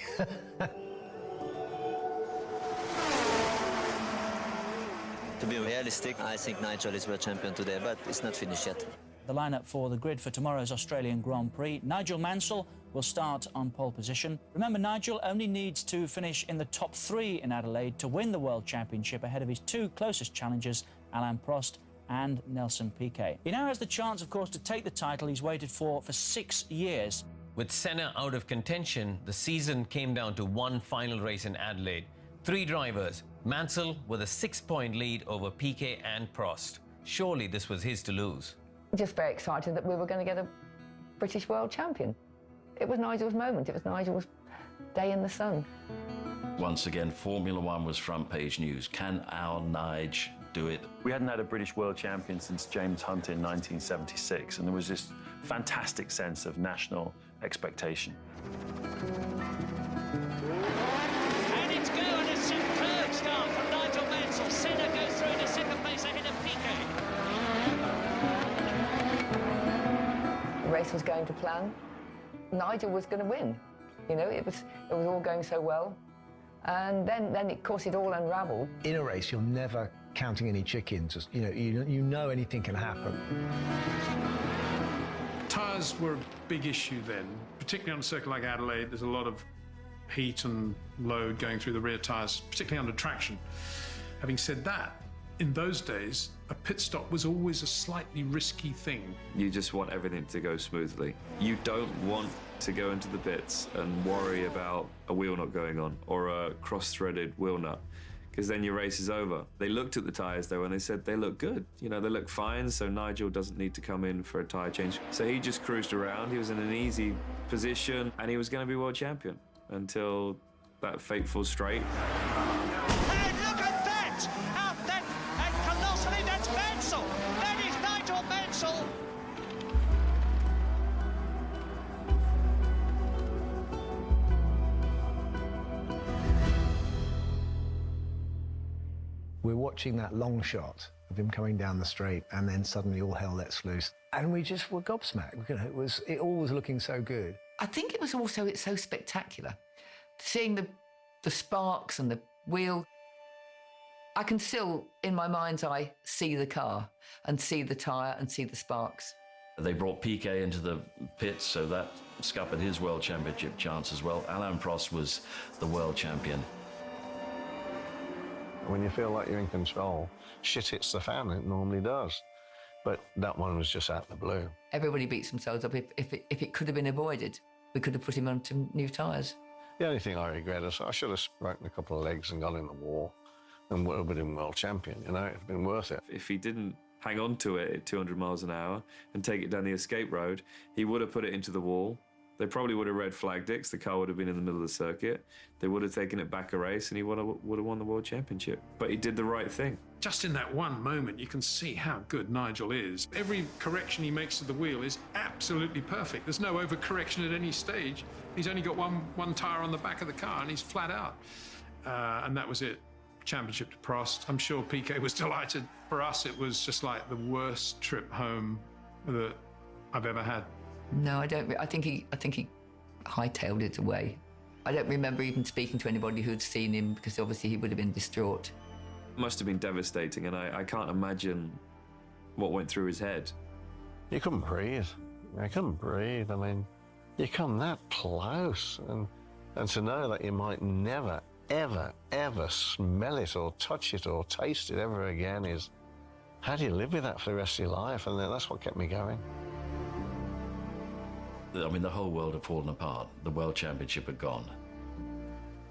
To be realistic, I think Nigel is world champion today, but it's not finished yet. the lineup for the grid for tomorrow's Australian Grand Prix. Nigel Mansell will start on pole position. Remember, Nigel only needs to finish in the top 3 in Adelaide to win the World Championship ahead of his 2 closest challengers, Alain Prost and Nelson Piquet. He now has the chance, of course, to take the title he's waited for 6 years. With Senna out of contention, the season came down to one final race in Adelaide. 3 drivers, Mansell with a 6-point lead over Piquet and Prost. Surely this was his to lose. Just very excited that we were going to get a British world champion. It was Nigel's moment. It was Nigel's day in the sun. Once again, Formula One was front page news. Can our Nige do it? We hadn't had a British world champion since James Hunt in 1976, and there was this fantastic sense of national expectation. And it's go, and a superb start from Nigel Mansell. Senna goes through into second place ahead of Piquet. The race was going to plan. Nigel was going to win. You know, it was all going so well. And then of course, it all unravelled. In a race, you're never counting any chickens. You know anything can happen. Tyres were a big issue then, particularly on a circuit like Adelaide. There's a lot of heat and load going through the rear tyres, particularly under traction. Having said that, in those days, a pit stop was always a slightly risky thing. You just want everything to go smoothly. You don't want to go into the pits and worry about a wheel nut going on or a cross-threaded wheel nut, because then your race is over. They looked at the tyres though and they said they look good. You know, they look fine, so Nigel doesn't need to come in for a tyre change. So he just cruised around. He was in an easy position and he was going to be world champion until that fateful straight. And look at that! Out that, and colossally, that's Mansell! That is Nigel Mansell! We're watching that long shot of him coming down the straight, and then suddenly all hell lets loose. And we just were gobsmacked. You know, it all was looking so good. I think it was also, it's so spectacular. Seeing the sparks and the wheel. I can still, in my mind's eye, see the car and see the tyre and see the sparks. They brought Piquet into the pits, so that scuppered his world championship chance as well. Alain Prost was the world champion. When you feel like you're in control, shit hits the fan, it normally does. But that one was just out the blue. Everybody beats themselves up. If it could have been avoided, we could have put him onto new tyres. The only thing I regret is I should have broken a couple of legs and got in the wall and would have been world champion, you know, it'd been worth it. If he didn't hang on to it at 200 miles an hour and take it down the escape road, he would have put it into the wall. They probably would have red flagged it because the car would have been in the middle of the circuit. They would have taken it back a race and he would have won the world championship. But he did the right thing. Just in that one moment, you can see how good Nigel is. Every correction he makes to the wheel is absolutely perfect. There's no overcorrection at any stage. He's only got one tyre on the back of the car and he's flat out. And that was it. Championship to Prost. I'm sure Piquet was delighted. For us, it was just like the worst trip home that I've ever had. No, I don't. I think he hightailed it away. I don't remember even speaking to anybody who'd seen him because obviously he would have been distraught. It must have been devastating, and I can't imagine what went through his head. You couldn't breathe. I couldn't breathe. I mean, you come that close, and to know that you might never, ever, ever smell it or touch it or taste it ever again is, how do you live with that for the rest of your life? And that's what kept me going. I mean, the whole world had fallen apart. The world championship had gone.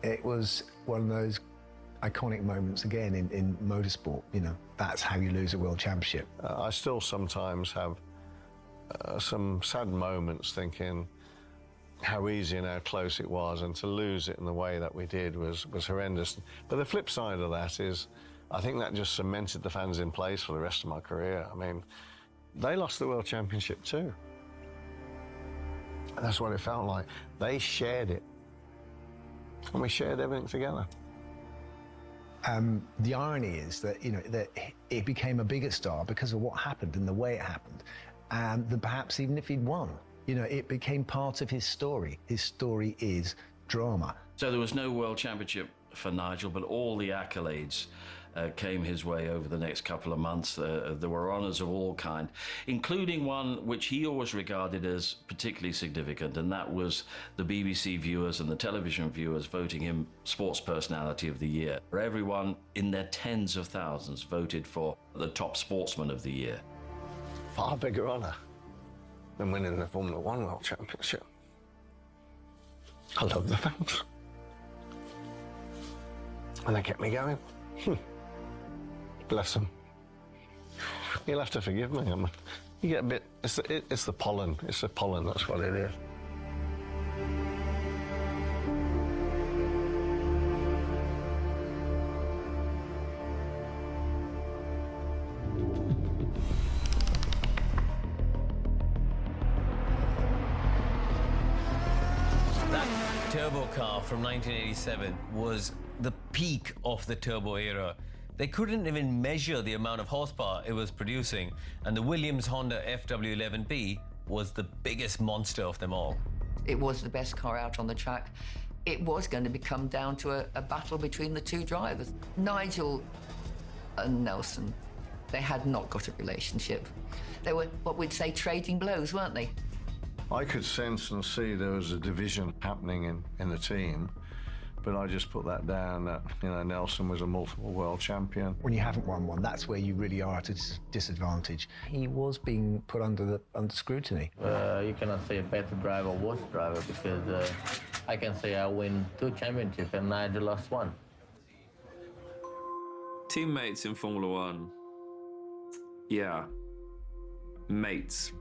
It was one of those iconic moments again in motorsport. You know, that's how you lose a world championship. I still sometimes have some sad moments thinking how easy and how close it was, and to lose it in the way that we did was horrendous. But the flip side of that is, I think that just cemented the fans in place for the rest of my career. I mean, they lost the world championship too. And that's what it felt like. They shared it. And we shared everything together. The irony is that, you know, that it became a bigger star because of what happened and the way it happened. And that perhaps even if he'd won, you know, it became part of his story. His story is drama. So there was no world championship for Nigel, but all the accolades came his way over the next couple of months. There were honours of all kind, including one which he always regarded as particularly significant, and that was the BBC viewers and the television viewers voting him Sports Personality of the Year. Everyone in their tens of thousands voted for the top sportsman of the year. Far bigger honour than winning the Formula One World Championship. I love the fans. And they kept me going. Bless them. You'll have to forgive me. You get a bit... It's the pollen. It's the pollen, that's what it is. Turbo car from 1987 was the peak of the turbo era. They couldn't even measure the amount of horsepower it was producing, and the Williams Honda FW11B was the biggest monster of them all. It was the best car out on the track. It was going to become down to a battle between the two drivers. Nigel and Nelson, they had not got a relationship. They were what we'd say trading blows, weren't they? I could sense and see there was a division happening in the team, but I just put that down that, you know, Nelson was a multiple world champion. When you haven't won one, that's where you really are at a disadvantage. He was being put under scrutiny. You cannot say a better driver or worse driver, because I can say I win 2 championships and Nigel lost 1. Teammates in Formula One, yeah, mates.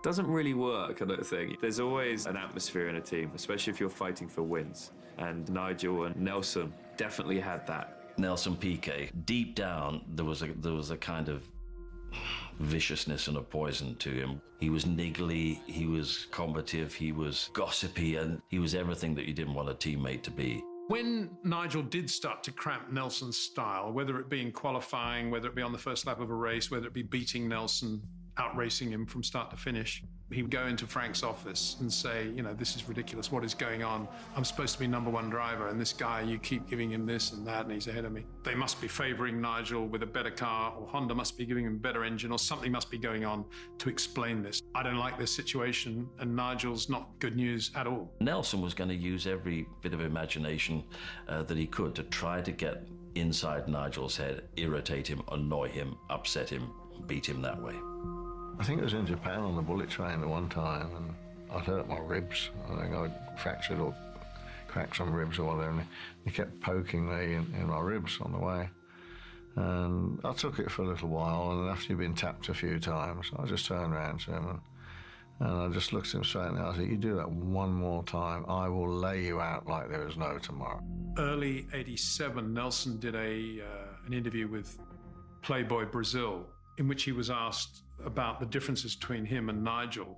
Doesn't really work, I don't think. There's always an atmosphere in a team, especially if you're fighting for wins. And Nigel and Nelson definitely had that. Nelson Piquet, deep down, there was a kind of viciousness and a poison to him. He was niggly, he was combative, he was gossipy, and he was everything that you didn't want a teammate to be. When Nigel did start to cramp Nelson's style, whether it be in qualifying, whether it be on the first lap of a race, whether it be beating Nelson, outracing him from start to finish, he would go into Frank's office and say, you know, this is ridiculous, what is going on? I'm supposed to be #1 driver, and this guy, you keep giving him this and that, and he's ahead of me. They must be favouring Nigel with a better car, or Honda must be giving him a better engine, or something must be going on to explain this. I don't like this situation, and Nigel's not good news at all. Nelson was going to use every bit of imagination that he could to try to get inside Nigel's head, irritate him, annoy him, upset him, beat him that way. I think it was in Japan on the bullet train at one time, and I'd hurt my ribs. I think I'd fractured or cracked some ribs or whatever, and he kept poking me in my ribs on the way. And I took it for a little while, and after he'd been tapped a few times, I just turned around to him and I just looked at him straight in the eye. I said, you do that one more time, I will lay you out like there is no tomorrow. Early '87, Nelson did an interview with Playboy Brazil, in which he was asked about the differences between him and Nigel.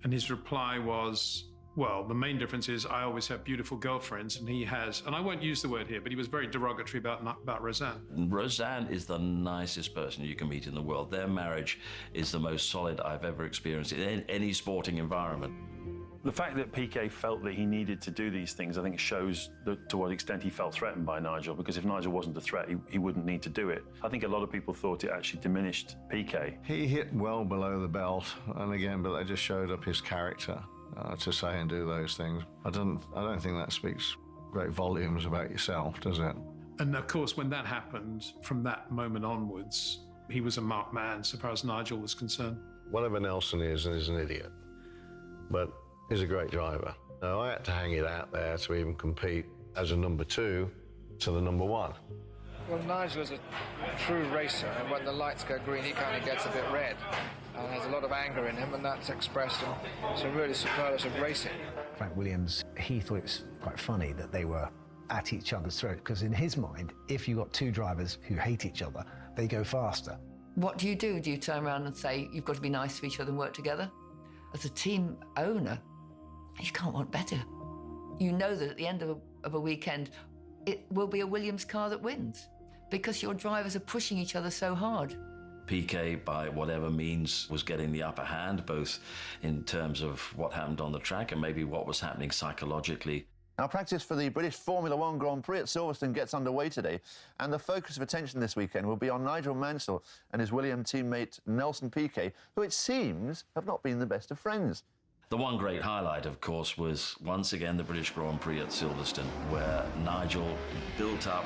And his reply was, well, the main difference is I always have beautiful girlfriends, and he has, and I won't use the word here, but he was very derogatory about Roseanne. Roseanne is the nicest person you can meet in the world. Their marriage is the most solid I've ever experienced in any sporting environment. The fact that Piquet felt that he needed to do these things, I think, shows to what extent he felt threatened by Nigel, because if Nigel wasn't a threat, he wouldn't need to do it. I think a lot of people thought it actually diminished Piquet. He hit well below the belt, and again, but they just showed up his character to say and do those things. I don't think that speaks great volumes about yourself, does it? And of course, when that happened, from that moment onwards, he was a marked man, so far as Nigel was concerned. Whatever Nelson is an idiot, but he's a great driver. Now, I had to hang it out there to even compete as a #2 to the #1. Well, Nigel is a true racer, and when the lights go green, he kind of gets a bit red and has a lot of anger in him, and that's expressed in some really superlative racing. Frank Williams, he thought it was quite funny that they were at each other's throat, because in his mind, if you've got 2 drivers who hate each other, they go faster. What do? Do you turn around and say, you've got to be nice to each other and work together? As a team owner, you can't want better. You know that at the end of a weekend, it will be a Williams car that wins, because your drivers are pushing each other so hard. Piquet, by whatever means, was getting the upper hand, both in terms of what happened on the track and maybe what was happening psychologically. Now, practice for the British Formula One Grand Prix at Silverstone gets underway today, and the focus of attention this weekend will be on Nigel Mansell and his Williams teammate Nelson Piquet, who it seems have not been the best of friends. The one great highlight, of course, was once again the British Grand Prix at Silverstone, where Nigel built up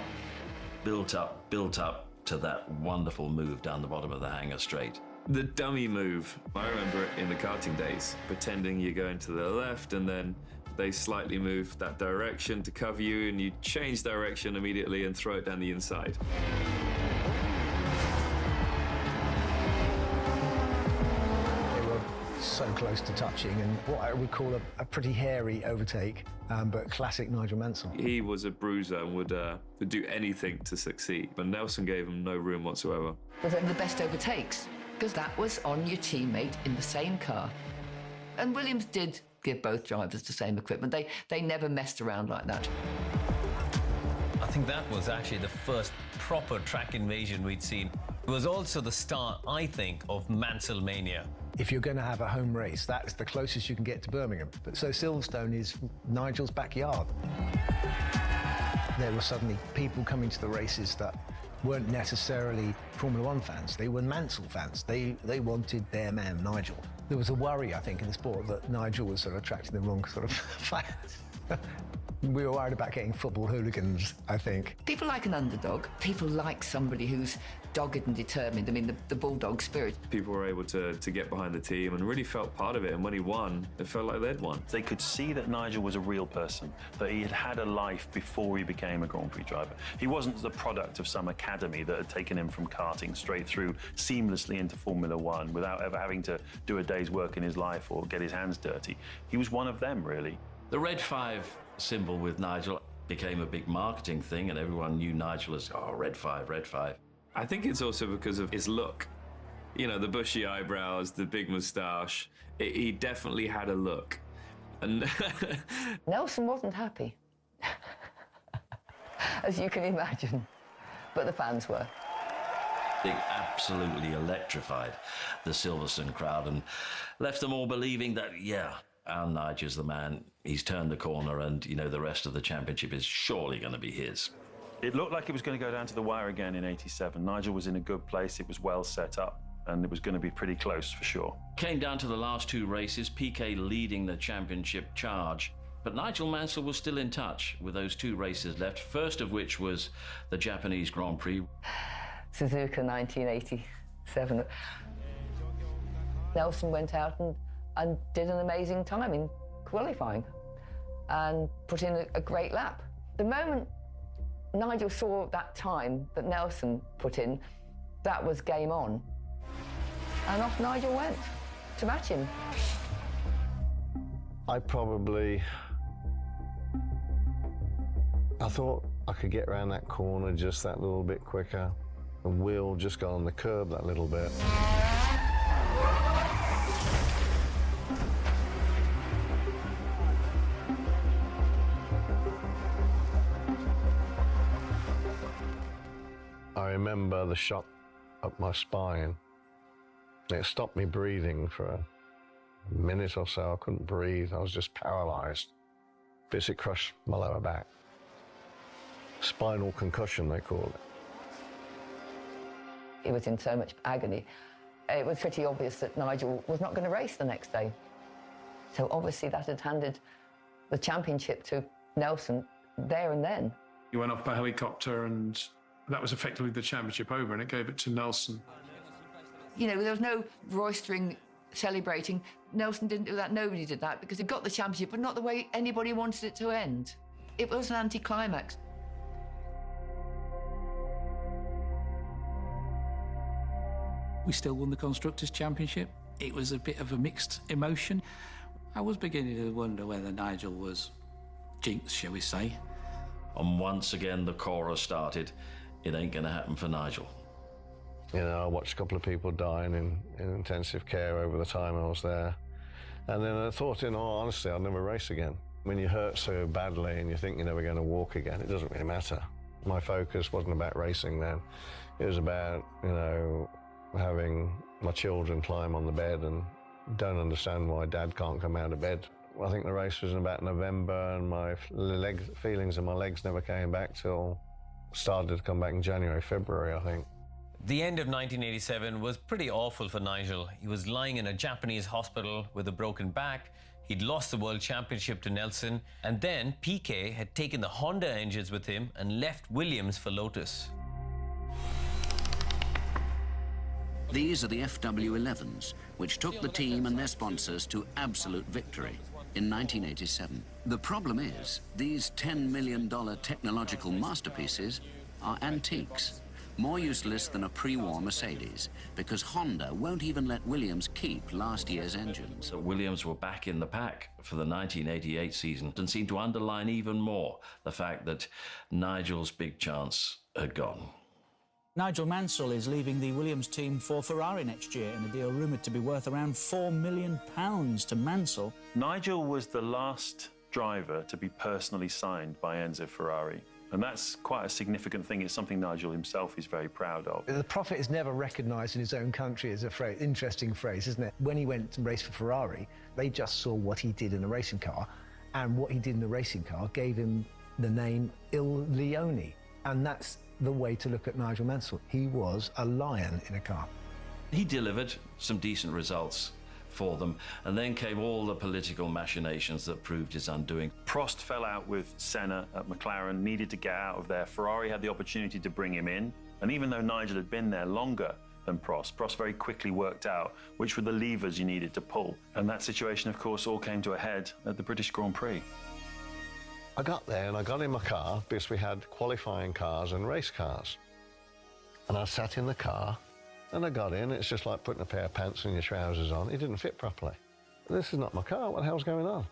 to that wonderful move down the bottom of the hangar straight. The dummy move, I remember it in the karting days, pretending you're going to the left and then they slightly move that direction to cover you and you change direction immediately and throw it down the inside. They were so close to touching, and what I would call a pretty hairy overtake, but classic Nigel Mansell. He was a bruiser and would do anything to succeed, but Nelson gave him no room whatsoever. Was it the best overtakes? Because that was on your teammate in the same car. And Williams did give both drivers the same equipment. They never messed around like that. I think that was actually the first proper track invasion we'd seen. It was also the start, I think, of Mansell mania. If you're going to have a home race, that's the closest you can get to Birmingham. But so Silverstone is Nigel's backyard. There were suddenly people coming to the races that weren't necessarily Formula One fans. They were Mansell fans. They wanted their man, Nigel. There was a worry, I think, in the sport that Nigel was sort of attracting the wrong sort of fans. We were worried about getting football hooligans, I think. People like an underdog. People like somebody who's dogged and determined. I mean, the bulldog spirit. People were able to get behind the team and really felt part of it, and when he won, it felt like they'd won. They could see that Nigel was a real person, that he had had a life before he became a Grand Prix driver. He wasn't the product of some academy that had taken him from karting straight through seamlessly into Formula One without ever having to do a day's work in his life or get his hands dirty. He was one of them, really. The Red 5 symbol with Nigel became a big marketing thing, and everyone knew Nigel as, oh, Red 5, Red 5. I think it's also because of his look. You know, the bushy eyebrows, the big moustache. He definitely had a look. And Nelson wasn't happy, as you can imagine, but the fans were. They absolutely electrified the Silverstone crowd and left them all believing that, yeah, our Nigel's the man. He's turned the corner, and, you know, the rest of the championship is surely going to be his. It looked like it was going to go down to the wire again in '87. Nigel was in a good place. It was well set up, and it was going to be pretty close for sure. Came down to the last two races, Piquet leading the championship charge. But Nigel Mansell was still in touch with those two races left, first of which was the Japanese Grand Prix. Suzuka 1987. Nelson went out and did an amazing time in qualifying and put in a great lap. The moment Nigel saw that time that Nelson put in, that was game on. And off Nigel went to match him. I thought I could get around that corner just that little bit quicker, and Will just got on the curb that little bit. I remember the shock up my spine. It stopped me breathing for a minute or so. I couldn't breathe. I was just paralyzed. Basically crushed my lower back. Spinal concussion, they call it. He was in so much agony. It was pretty obvious that Nigel was not going to race the next day. So obviously that had handed the championship to Nelson there and then. He went off by helicopter, and that was effectively the championship over, and it gave it to Nelson. You know, there was no roistering, celebrating. Nelson didn't do that. Nobody did that, because he got the championship, but not the way anybody wanted it to end. It was an anticlimax. We still won the Constructors' Championship. It was a bit of a mixed emotion. I was beginning to wonder whether Nigel was jinxed, shall we say. And once again, the chorus started, it ain't going to happen for Nigel. You know, I watched a couple of people dying in intensive care over the time I was there. And then I thought, in all honesty, I'll never race again. When you hurt so badly and you think you're never going to walk again, it doesn't really matter. My focus wasn't about racing then. It was about, you know, having my children climb on the bed and don't understand why Dad can't come out of bed I think the race was in about November, and my feelings in my legs never came back till started to come back in January, February, I think. The end of 1987 was pretty awful for Nigel. He was lying in a Japanese hospital with a broken back. He'd lost the World Championship to Nelson, and then Piquet had taken the Honda engines with him and left Williams for Lotus. These are the FW11s, which took the team and their sponsors to absolute victory in 1987. The problem is, these $10 million technological masterpieces are antiques, more useless than a pre-war Mercedes, because Honda won't even let Williams keep last year's engines. Williams were back in the pack for the 1988 season and seemed to underline even more the fact that Nigel's big chance had gone. Nigel Mansell is leaving the Williams team for Ferrari next year in a deal rumoured to be worth around £4 million to Mansell. Nigel was the last driver to be personally signed by Enzo Ferrari. And that's quite a significant thing. It's something Nigel himself is very proud of. The prophet is never recognised in his own country is a phrase, interesting phrase, isn't it? When he went to race for Ferrari, they just saw what he did in a racing car, and what he did in the racing car gave him the name Il Leone. And that's the way to look at Nigel Mansell. He was a lion in a car. He delivered some decent results for them, and then came all the political machinations that proved his undoing. Prost fell out with Senna at McLaren, needed to get out of there. Ferrari had the opportunity to bring him in, and even though Nigel had been there longer than Prost very quickly worked out which were the levers you needed to pull. And that situation, of course, all came to a head at the British Grand Prix. I got there and I got in my car because we had qualifying cars and race cars. And I sat in the car and I got in. It's just like putting a pair of pants and your trousers on. It didn't fit properly. This is not my car. What the hell's going on?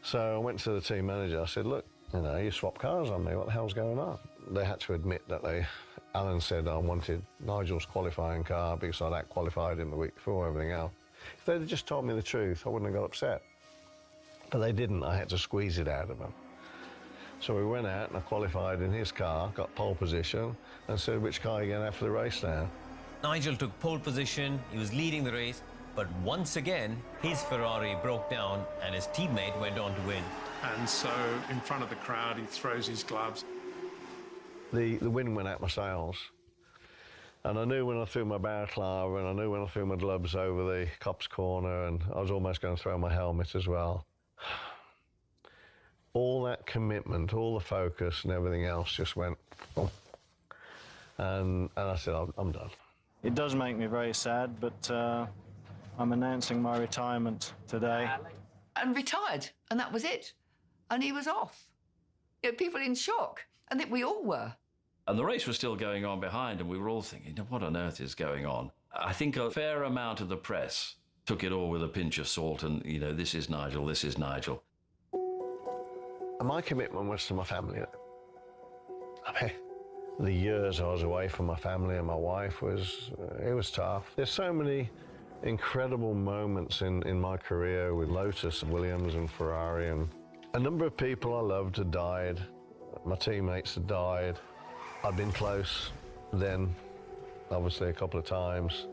So I went to the team manager. I said, look, you know, you swapped cars on me. What the hell's going on? They had to admit that Alan said I wanted Nigel's qualifying car because I'd qualified him the week before, everything else. If they'd just told me the truth, I wouldn't have got upset. But they didn't. I had to squeeze it out of them. So we went out and I qualified in his car, got pole position, and said, which car are you going to have for the race now? Nigel took pole position, he was leading the race, but once again, his Ferrari broke down and his teammate went on to win. And so, in front of the crowd, he throws his gloves. The wind went out my sails. And I knew when I threw my balaclava, and I knew when I threw my gloves over the cop's corner, and I was almost going to throw my helmet as well. All that commitment, all the focus and everything else just went, oh. And I said, I'm done. It does make me very sad, but I'm announcing my retirement today. And retired, and that was it. And he was off. You know, people in shock. I think we all were. And the race was still going on behind, and we were all thinking, what on earth is going on? I think a fair amount of the press took it all with a pinch of salt, and, you know, this is Nigel, this is Nigel. And my commitment was to my family. I mean, the years I was away from my family and my wife it was tough. There's so many incredible moments in my career with Lotus and Williams and Ferrari, and a number of people I loved had died. My teammates had died. I'd been close then, obviously a couple of times.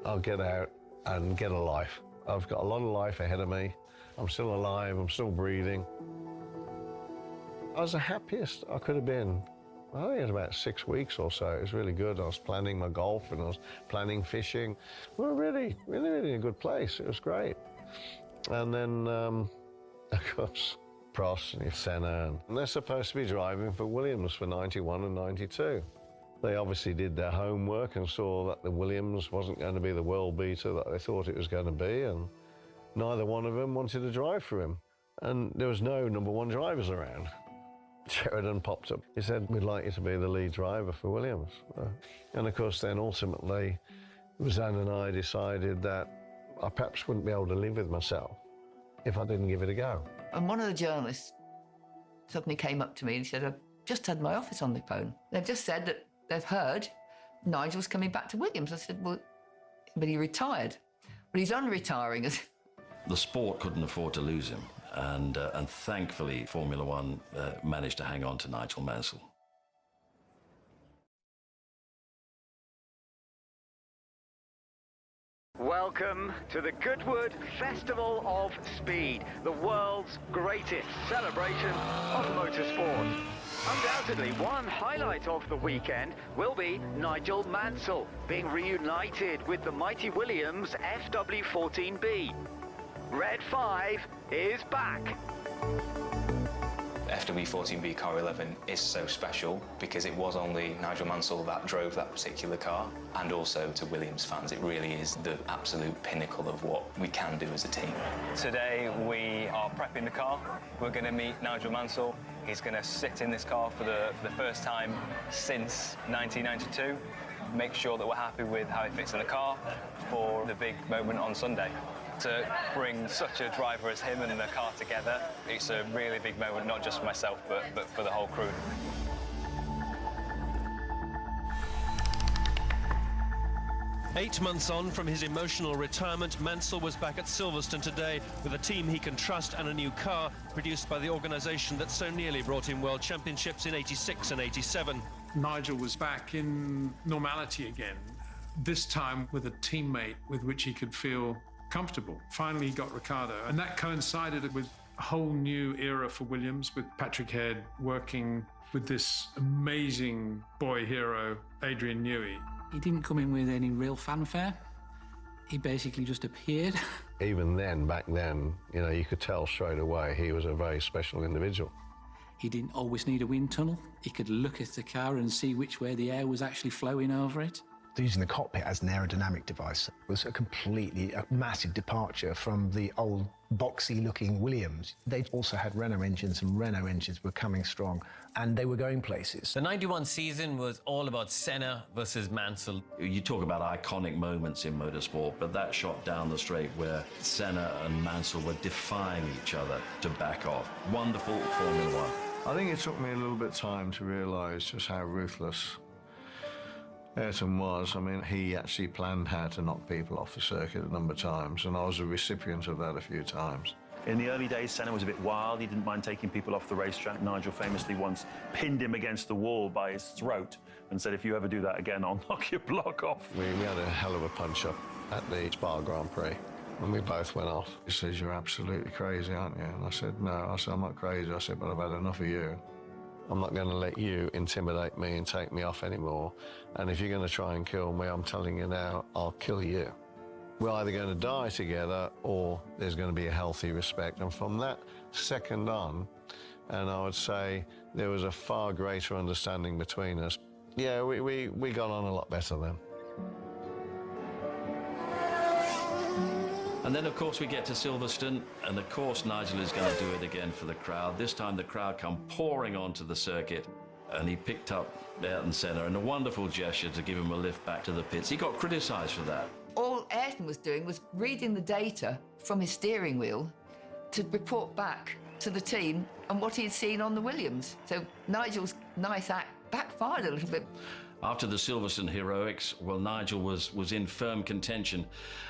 I'll get out and get a life. I've got a lot of life ahead of me. I'm still alive, I'm still breathing. I was the happiest I could have been. I think it was about 6 weeks or so. It was really good. I was planning my golf and I was planning fishing. We were really in a good place. It was great. And then, of course, Prost and Senna, and they're supposed to be driving for Williams for 91 and 92. They obviously did their homework and saw that the Williams wasn't going to be the world beater that they thought it was going to be, and neither one of them wanted to drive for him. And there was no #1 drivers around. Sheridan popped up. He said, we'd like you to be the lead driver for Williams. And of course, then ultimately, Rosanna and I decided that I perhaps wouldn't be able to live with myself if I didn't give it a go. And one of the journalists suddenly came up to me and said, I've just had my office on the phone. They've just said that they've heard Nigel's coming back to Williams. I said, well, but he retired. But he's unretiring. The sport couldn't afford to lose him, and thankfully Formula One managed to hang on to Nigel Mansell. Welcome to the Goodwood Festival of Speed, the world's greatest celebration of motorsport. Undoubtedly, one highlight of the weekend will be Nigel Mansell being reunited with the mighty Williams FW14B. Red 5 is back. FW14B Car 11 is so special because it was only Nigel Mansell that drove that particular car, and also to Williams fans, it really is the absolute pinnacle of what we can do as a team. Today we are prepping the car. We're going to meet Nigel Mansell. He's going to sit in this car for the first time since 1992. Make sure that we're happy with how he fits in the car for the big moment on Sunday. To bring such a driver as him and the car together, it's a really big moment, not just for myself, but for the whole crew. Eight months on from his emotional retirement, Mansell was back at Silverstone today with a team he can trust and a new car produced by the organisation that so nearly brought him world championships in '86 and '87. Nigel was back in normality again, this time with a teammate with which he could feel comfortable. Finally, he got Ricciardo, and that coincided with a whole new era for Williams, with Patrick Head working with this amazing boy hero, Adrian Newey. He didn't come in with any real fanfare. He basically just appeared. Even then, back then, you know, you could tell straight away he was a very special individual. He didn't always need a wind tunnel. He could look at the car and see which way the air was actually flowing over it. Using the cockpit as an aerodynamic device was a massive departure from the old boxy-looking Williams. They also had Renault engines, and Renault engines were coming strong, and they were going places. The 91 season was all about Senna versus Mansell. You talk about iconic moments in motorsport, but that shot down the straight where Senna and Mansell were defying each other to back off. Wonderful Formula One. I think it took me a little bit of time to realise just how ruthless Ayrton was. I mean, he actually planned how to knock people off the circuit a number of times, and I was a recipient of that a few times. In the early days, Senna was a bit wild. He didn't mind taking people off the racetrack. Nigel famously once pinned him against the wall by his throat and said, if you ever do that again, I'll knock your block off. We had a hell of a punch-up at the Spa Grand Prix, and we both went off. He says, you're absolutely crazy, aren't you? And I said, no. I said, I'm not crazy. I said, but I've had enough of you. I'm not going to let you intimidate me and take me off anymore. And if you're going to try and kill me, I'm telling you now, I'll kill you. We're either going to die together or there's going to be a healthy respect. And from that second on, and I would say there was a far greater understanding between us. Yeah, we got on a lot better then. And then, of course, we get to Silverstone, and of course Nigel is going to do it again for the crowd. This time the crowd come pouring onto the circuit, and he picked up Ayrton Senna in a wonderful gesture to give him a lift back to the pits. He got criticised for that. All Ayrton was doing was reading the data from his steering wheel to report back to the team on what he had seen on the Williams. So Nigel's nice act backfired a little bit. After the Silverstone heroics, well, Nigel was in firm contention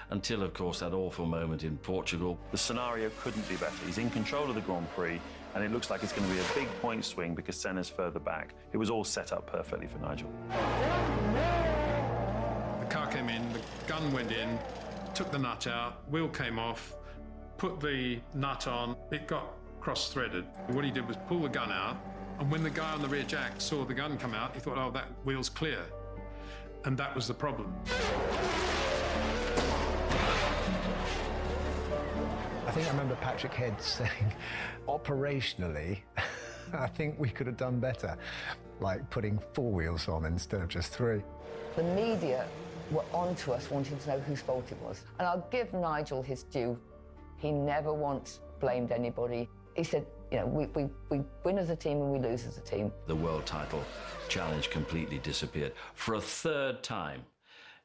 until, of course, that awful moment in Portugal. The scenario couldn't be better. He's in control of the Grand Prix, and it looks like it's going to be a big point swing because Senna's further back. It was all set up perfectly for Nigel. The car came in, the gun went in, took the nut out, wheel came off, put the nut on, it got cross-threaded. What he did was pull the gun out, and when the guy on the rear jack saw the gun come out, he thought, oh, that wheel's clear. And that was the problem. I think I remember Patrick Head saying, operationally, I think we could have done better, like putting 4 wheels on instead of just 3. The media were onto us wanting to know whose fault it was. And I'll give Nigel his due. He never once blamed anybody. He said, you know, we win as a team and we lose as a team. The world title challenge completely disappeared. For a third time,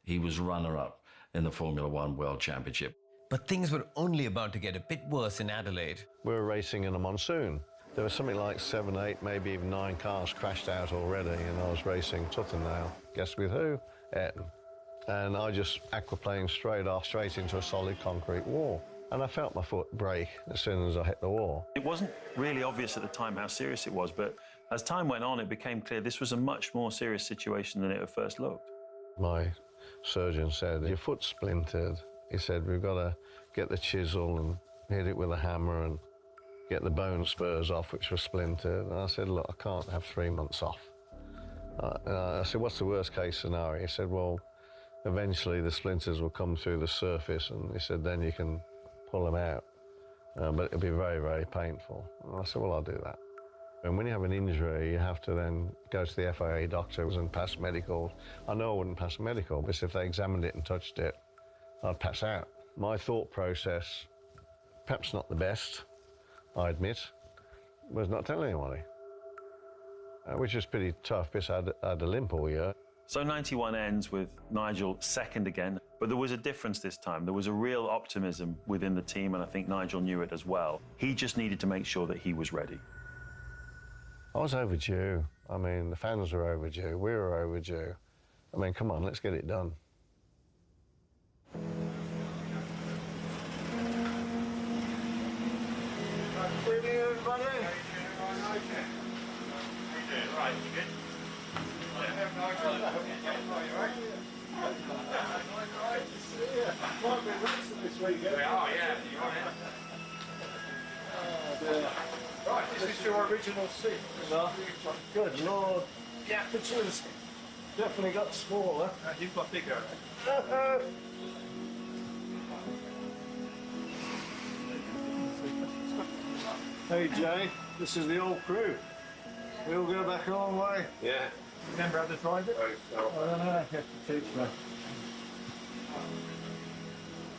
he was runner-up in the Formula One World Championship. But things were only about to get a bit worse in Adelaide. We were racing in a monsoon. There was something like 7, 8, maybe even 9 cars crashed out already, and I was racing Tuttendale. Guess with who? Ayrton. And I just aquaplaned straight into a solid concrete wall. And I felt my foot break as soon as I hit the wall. It wasn't really obvious at the time how serious it was, but as time went on, it became clear this was a much more serious situation than it at first looked. My surgeon said, your foot splintered He said, we've got to get the chisel and hit it with a hammer and get the bone spurs off, which were splintered. And I said, look, I can't have 3 months off. I said, what's the worst case scenario? He said, well, eventually the splinters will come through the surface, and he said, then you can pull them out. But it'll be very, very painful. And I said, well, I'll do that. And when you have an injury, you have to then go to the FIA doctors and pass medical. I know I wouldn't pass a medical, but if they examined it and touched it, I'd pass out. My thought process, perhaps not the best, I admit, was not telling anybody, which is pretty tough because I had a limp all year. So 91 ends with Nigel second again, but there was a difference this time. There was a real optimism within the team, and I think Nigel knew it as well. He just needed to make sure that he was ready. I was overdue. I mean, the fans were overdue. We were overdue. I mean, come on, let's get it done. Good evening, everybody. Right, you good? Might be racing this weekend. We are, yeah. You are, yeah. Right, this is your original seat. No. Good Lord. The aperture's definitely got smaller. You've got bigger. Hey, Jay, this is the old crew. We all go back a long way. Yeah. Remember how to drive it? I don't know, you have to teach me.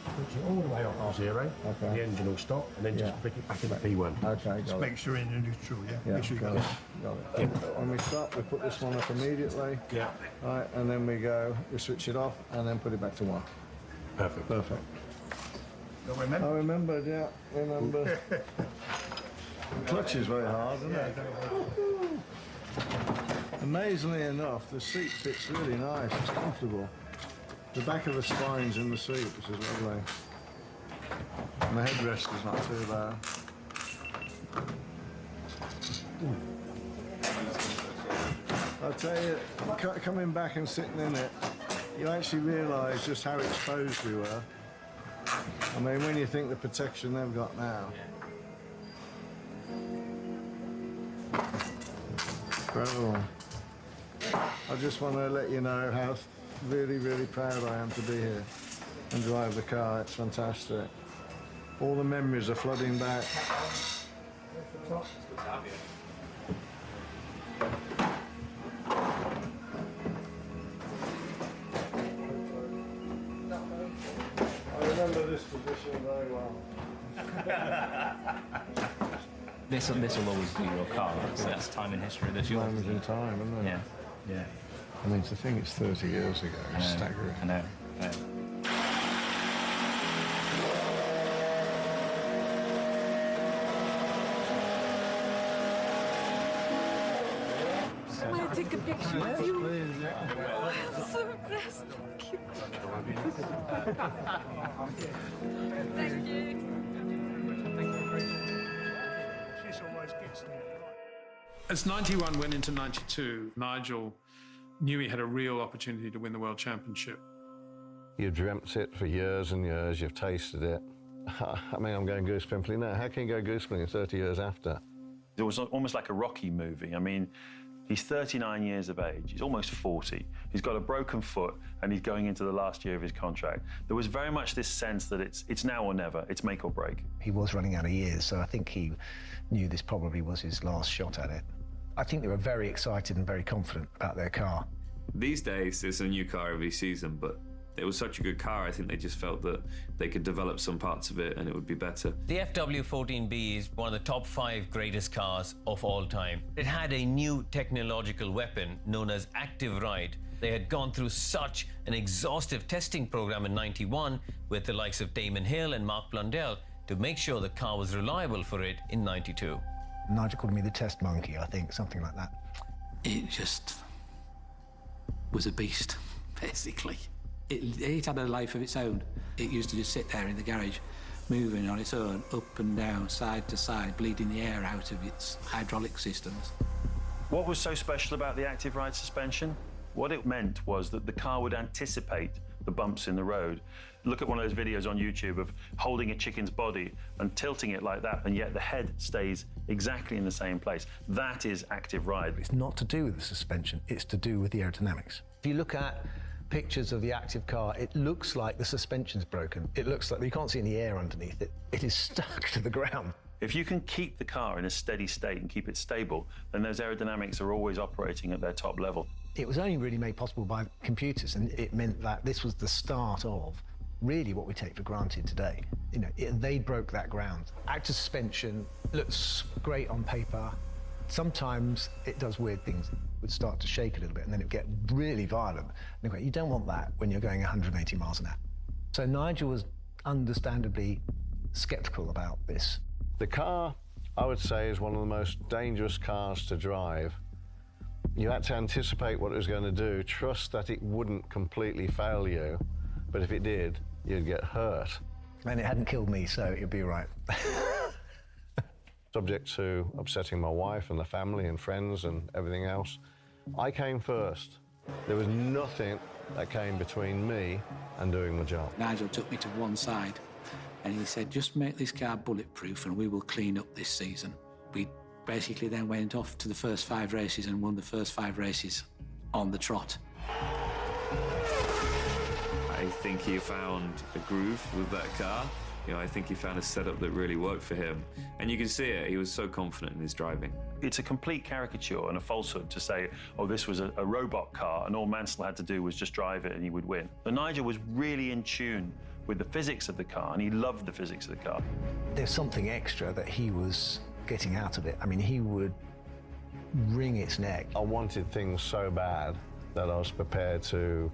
Push it all the way off R0, the engine will stop, and then just flick it back into P1. Okay, just make sure in neutral, Yeah, got it. When we stop, we put this one up immediately. Yeah. Right, and then we switch it off, and then put it back to 1. Perfect. Perfect. Don't remember? I remembered, yeah, remember. The clutch is very hard, isn't it? Amazingly enough, the seat fits really nice, it's comfortable. The back of the spine's in the seat, which is lovely. And the headrest is not too bad. I'll tell you, coming back and sitting in it, you actually realise just how exposed we were. I mean, when you think the protection they've got now. Incredible. I just want to let you know how really, really proud I am to be here and drive the car. It's fantastic. All the memories are flooding back. I remember this position very well. This will always be your car. That's time in history. That's yours. Moment in time, isn't it? Yeah. Yeah. I mean, to think it's 30 years ago, it's staggering. I know. May I take a picture with you? I'm so impressed. Thank you. As 91 went into 92, Nigel knew he had a real opportunity to win the World Championship. You've dreamt it for years and years, you've tasted it. I mean, I'm going goose pimply now. How can you go goose pimply 30 years after? It was almost like a Rocky movie. I mean, he's 39 years of age, he's almost 40. He's got a broken foot and he's going into the last year of his contract. There was very much this sense that it's now or never, it's make or break. He was running out of years, so I think he knew this probably was his last shot at it. I think they were very excited and very confident about their car. These days, it's a new car every season, but it was such a good car, I think they just felt that they could develop some parts of it and it would be better. The FW14B is one of the top 5 greatest cars of all time. It had a new technological weapon known as Active Ride. They had gone through such an exhaustive testing program in 91 with the likes of Damon Hill and Mark Blundell to make sure the car was reliable for it in 92. Nigel called me the test monkey, I think, something like that. It just was a beast, basically. It had a life of its own. It used to just sit there in the garage, moving on its own, up and down, side to side, bleeding the air out of its hydraulic systems. What was so special about the Active Ride suspension? What it meant was that the car would anticipate the bumps in the road. Look at one of those videos on YouTube of holding a chicken's body and tilting it like that, and yet the head stays exactly in the same place. That is active ride. It's not to do with the suspension, it's to do with the aerodynamics. If you look at pictures of the active car, it looks like the suspension's broken. It looks like you can't see any air underneath it. It is stuck to the ground. If you can keep the car in a steady state and keep it stable, then those aerodynamics are always operating at their top level. It was only really made possible by computers, and it meant that this was the start of really what we take for granted today. You know, they broke that ground. Active suspension looks great on paper. Sometimes it does weird things. It would start to shake a little bit and then it would get really violent. And you don't want that when you're going 180 miles an hour. So Nigel was understandably sceptical about this. The car, I would say, is one of the most dangerous cars to drive. You had to anticipate what it was going to do, trust that it wouldn't completely fail you, but if it did, you'd get hurt. And it hadn't killed me, so it'd be all right. Subject to upsetting my wife and the family and friends and everything else, I came first. There was nothing that came between me and doing my job. Nigel took me to one side and he said, just make this car bulletproof and we will clean up this season. We basically then went off to the first 5 races and won the first 5 races on the trot. I think he found a groove with that car. You know, I think he found a setup that really worked for him. And you can see it, he was so confident in his driving. It's a complete caricature and a falsehood to say, oh, this was a robot car and all Mansell had to do was just drive it and he would win. But Nigel was really in tune with the physics of the car, and he loved the physics of the car. There's something extra that he was getting out of it. I mean, he would wring its neck. I wanted things so bad that I was prepared to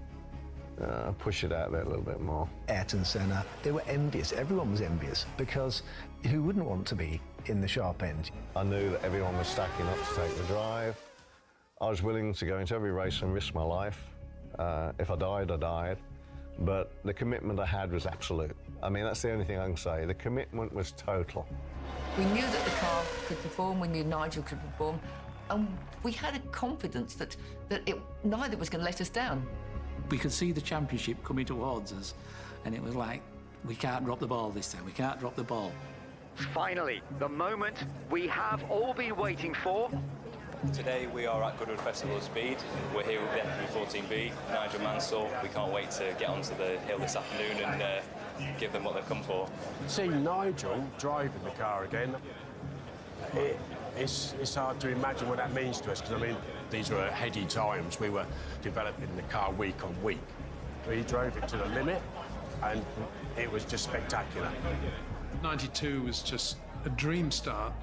push it out there a little bit more. Ayrton Senna, they were envious. Everyone was envious because who wouldn't want to be in the sharp end? I knew that everyone was stacking up to take the drive. I was willing to go into every race and risk my life. If I died, I died. But the commitment I had was absolute. I mean, that's the only thing I can say. The commitment was total. We knew that the car could perform, we knew Nigel could perform, and we had a confidence that neither was going to let us down. We could see the championship coming towards us, and it was like, we can't drop the ball this time, we can't drop the ball. Finally, the moment we have all been waiting for. Today we are at Goodwood Festival of Speed. We're here with the FP14B, Nigel Mansell. We can't wait to get onto the hill this afternoon and give them what they've come for. Seeing Nigel driving the car again, it's hard to imagine what that means to us, because I mean, these were heady times. We were developing the car week on week. We drove it to the limit and it was just spectacular. 92 was just a dream start.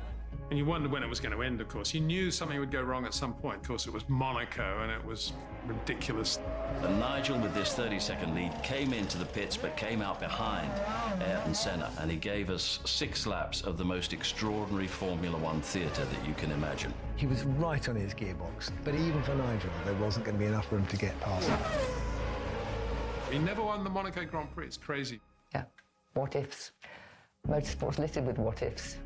And you wondered when it was going to end, of course. You knew something would go wrong at some point. Of course, it was Monaco, and it was ridiculous. And Nigel, with this 30-second lead, came into the pits, but came out behind Ayrton Senna, and he gave us 6 laps of the most extraordinary Formula One theatre that you can imagine. He was right on his gearbox, but even for Nigel, there wasn't going to be enough room to get past him. He never won the Monaco Grand Prix. It's crazy. Yeah, what ifs. Motorsport's littered with what ifs.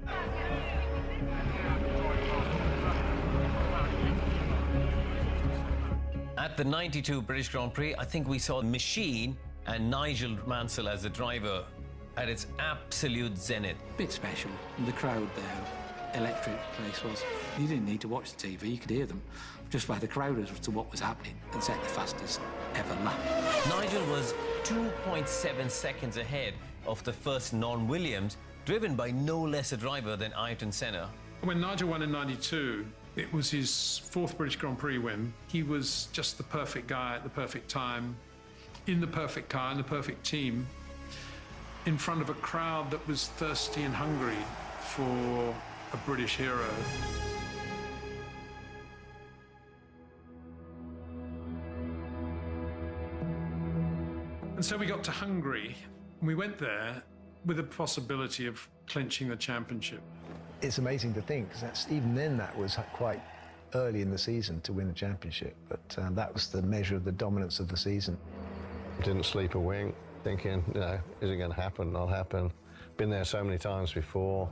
At the 92 British Grand Prix, I think we saw the machine and Nigel Mansell as the driver at its absolute zenith. Bit special. And the crowd there, electric place was. You didn't need to watch the TV, you could hear them just by the crowd as to what was happening, and set the fastest ever lap. Nigel was 2.7 seconds ahead of the first non-Williams, driven by no less a driver than Ayrton Senna. When Nigel won in 92, it was his 4th British Grand Prix win. He was just the perfect guy at the perfect time, in the perfect car, in the perfect team, in front of a crowd that was thirsty and hungry for a British hero. And so we got to Hungary, and we went there with the possibility of clinching the championship. It's amazing to think, because even then that was quite early in the season to win a championship, but that was the measure of the dominance of the season. Didn't sleep a wink, thinking, you know, is it going to happen? Not happen. Been there so many times before.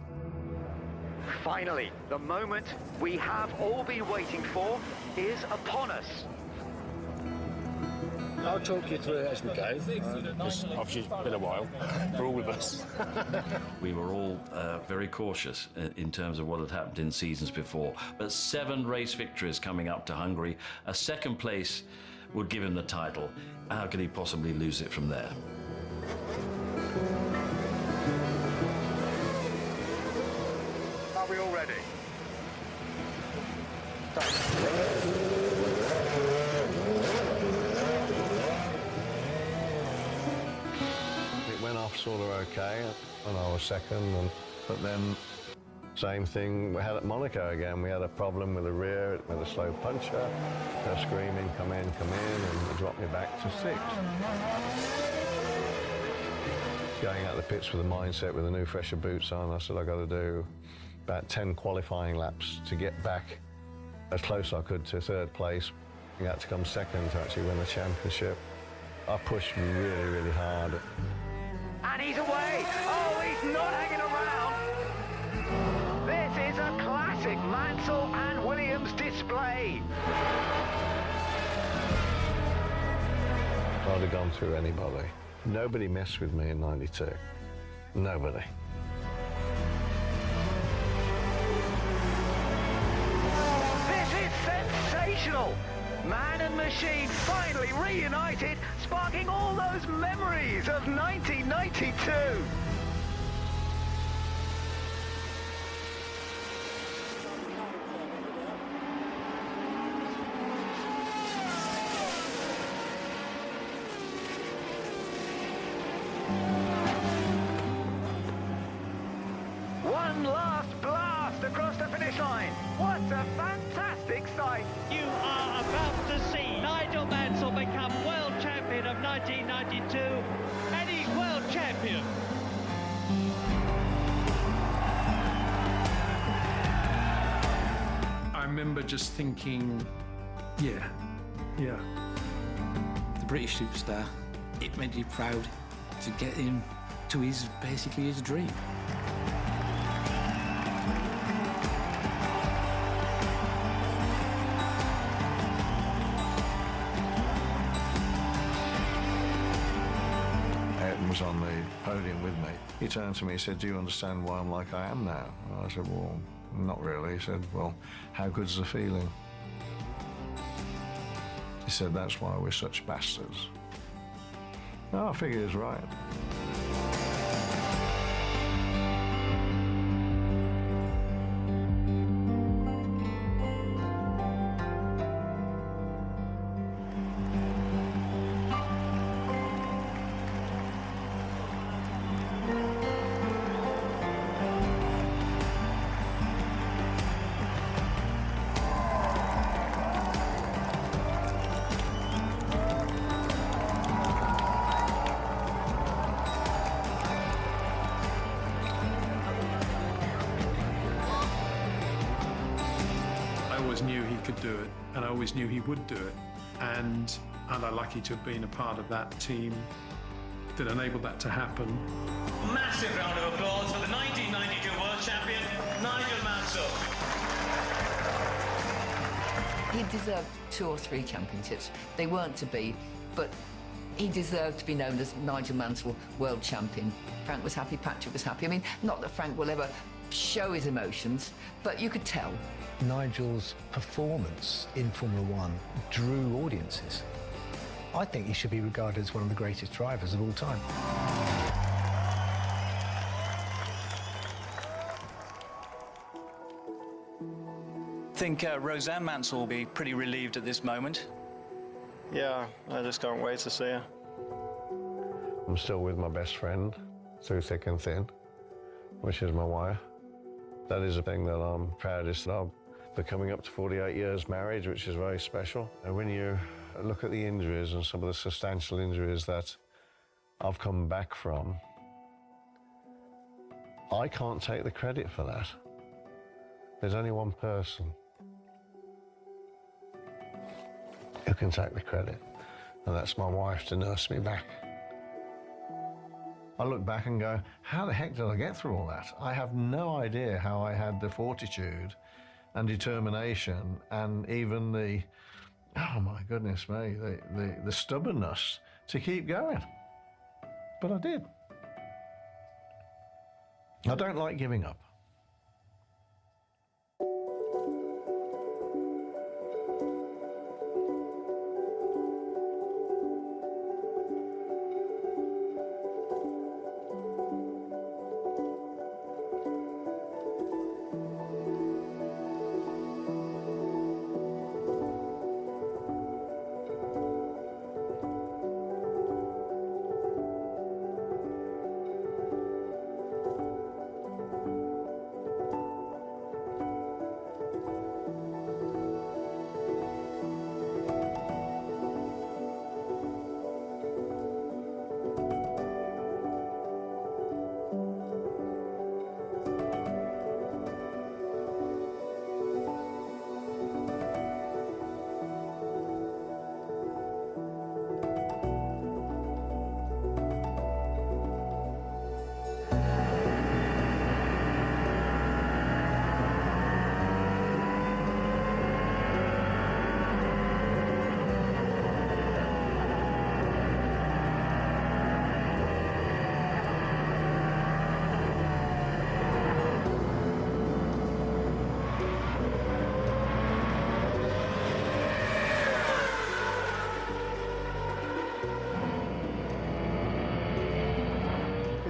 Finally, the moment we have all been waiting for is upon us. I'll talk you through it as we go, because obviously it's been a while for all of us. We were all very cautious in terms of what had happened in seasons before. But 7 race victories coming up to Hungary. A second place would give him the title. How could he possibly lose it from there? Are we all ready? It went off sort of okay, and I was second, but then same thing we had at Monaco again. We had a problem with the rear, with a slow puncher. They're screaming, come in, and it dropped me back to 6th. Going out the pits with a mindset with the new fresher boots on, I said I got to do about 10 qualifying laps to get back as close as I could to 3rd place. I had to come 2nd to actually win the championship. I pushed really, really hard. And he's away. Oh, he's not hanging around. This is a classic Mansell and Williams display. I'd have gone through anybody. Nobody messed with me in '92. Nobody. This is sensational. Man and machine finally reunited, sparking all those memories of 1992. One last blast across the finish line. What a fantastic sight. You are about to see Nigel Mansell become world champion of 1992, and he's world champion. I remember just thinking, yeah. The British superstar, it made you proud to get him to basically his dream. Was on the podium with me. He turned to me and said, "Do you understand why I'm like I am now?" And I said, "Well, not really." He said, "Well, how good's the feeling?" He said, "That's why we're such bastards." No, I figure he's right. Knew he could do it, and I always knew he would do it, and I'm lucky to have been a part of that team that enabled that to happen. Massive round of applause for the 1992 world champion, Nigel Mansell. He deserved 2 or 3 championships. They weren't to be, but he deserved to be known as Nigel Mansell, world champion. Frank was happy, Patrick was happy. I mean, not that Frank will ever show his emotions, but you could tell. Nigel's performance in Formula One drew audiences. I think he should be regarded as one of the greatest drivers of all time. I think Roseanne Mansell will be pretty relieved at this moment. Yeah, I just can't wait to see her. I'm still with my best friend through thick and thin, which is my wife. That is a thing that I'm proudest of. We're coming up to 48 years marriage, which is very special. And when you look at the injuries and some of the substantial injuries that I've come back from, I can't take the credit for that. There's only one person who can take the credit, and that's my wife to nurse me back. I look back and go, how the heck did I get through all that? I have no idea how I had the fortitude and determination and even the Oh my goodness me, the stubbornness to keep going. But I did. I don't like giving up.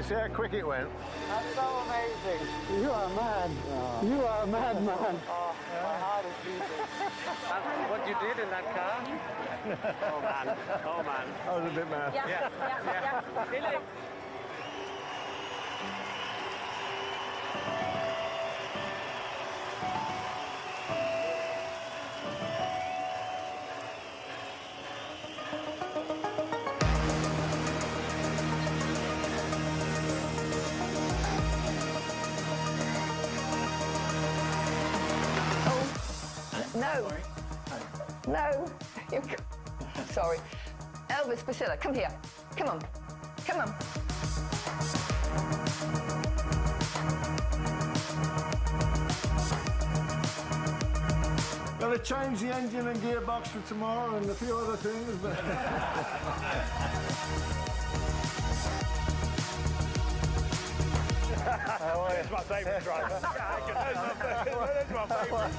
See how quick it went? That's so amazing. You are mad. Oh. You are a madman. Oh, my heart is beating. That's what you did in that car? Oh, man. Oh, man. I was a bit mad. Yeah. Really? No. No. Sorry. Elvis, Priscilla, come here. Come on. Come on. Got to change the engine and gearbox for tomorrow and a few other things, but... That's my favourite driver. That's my favourite.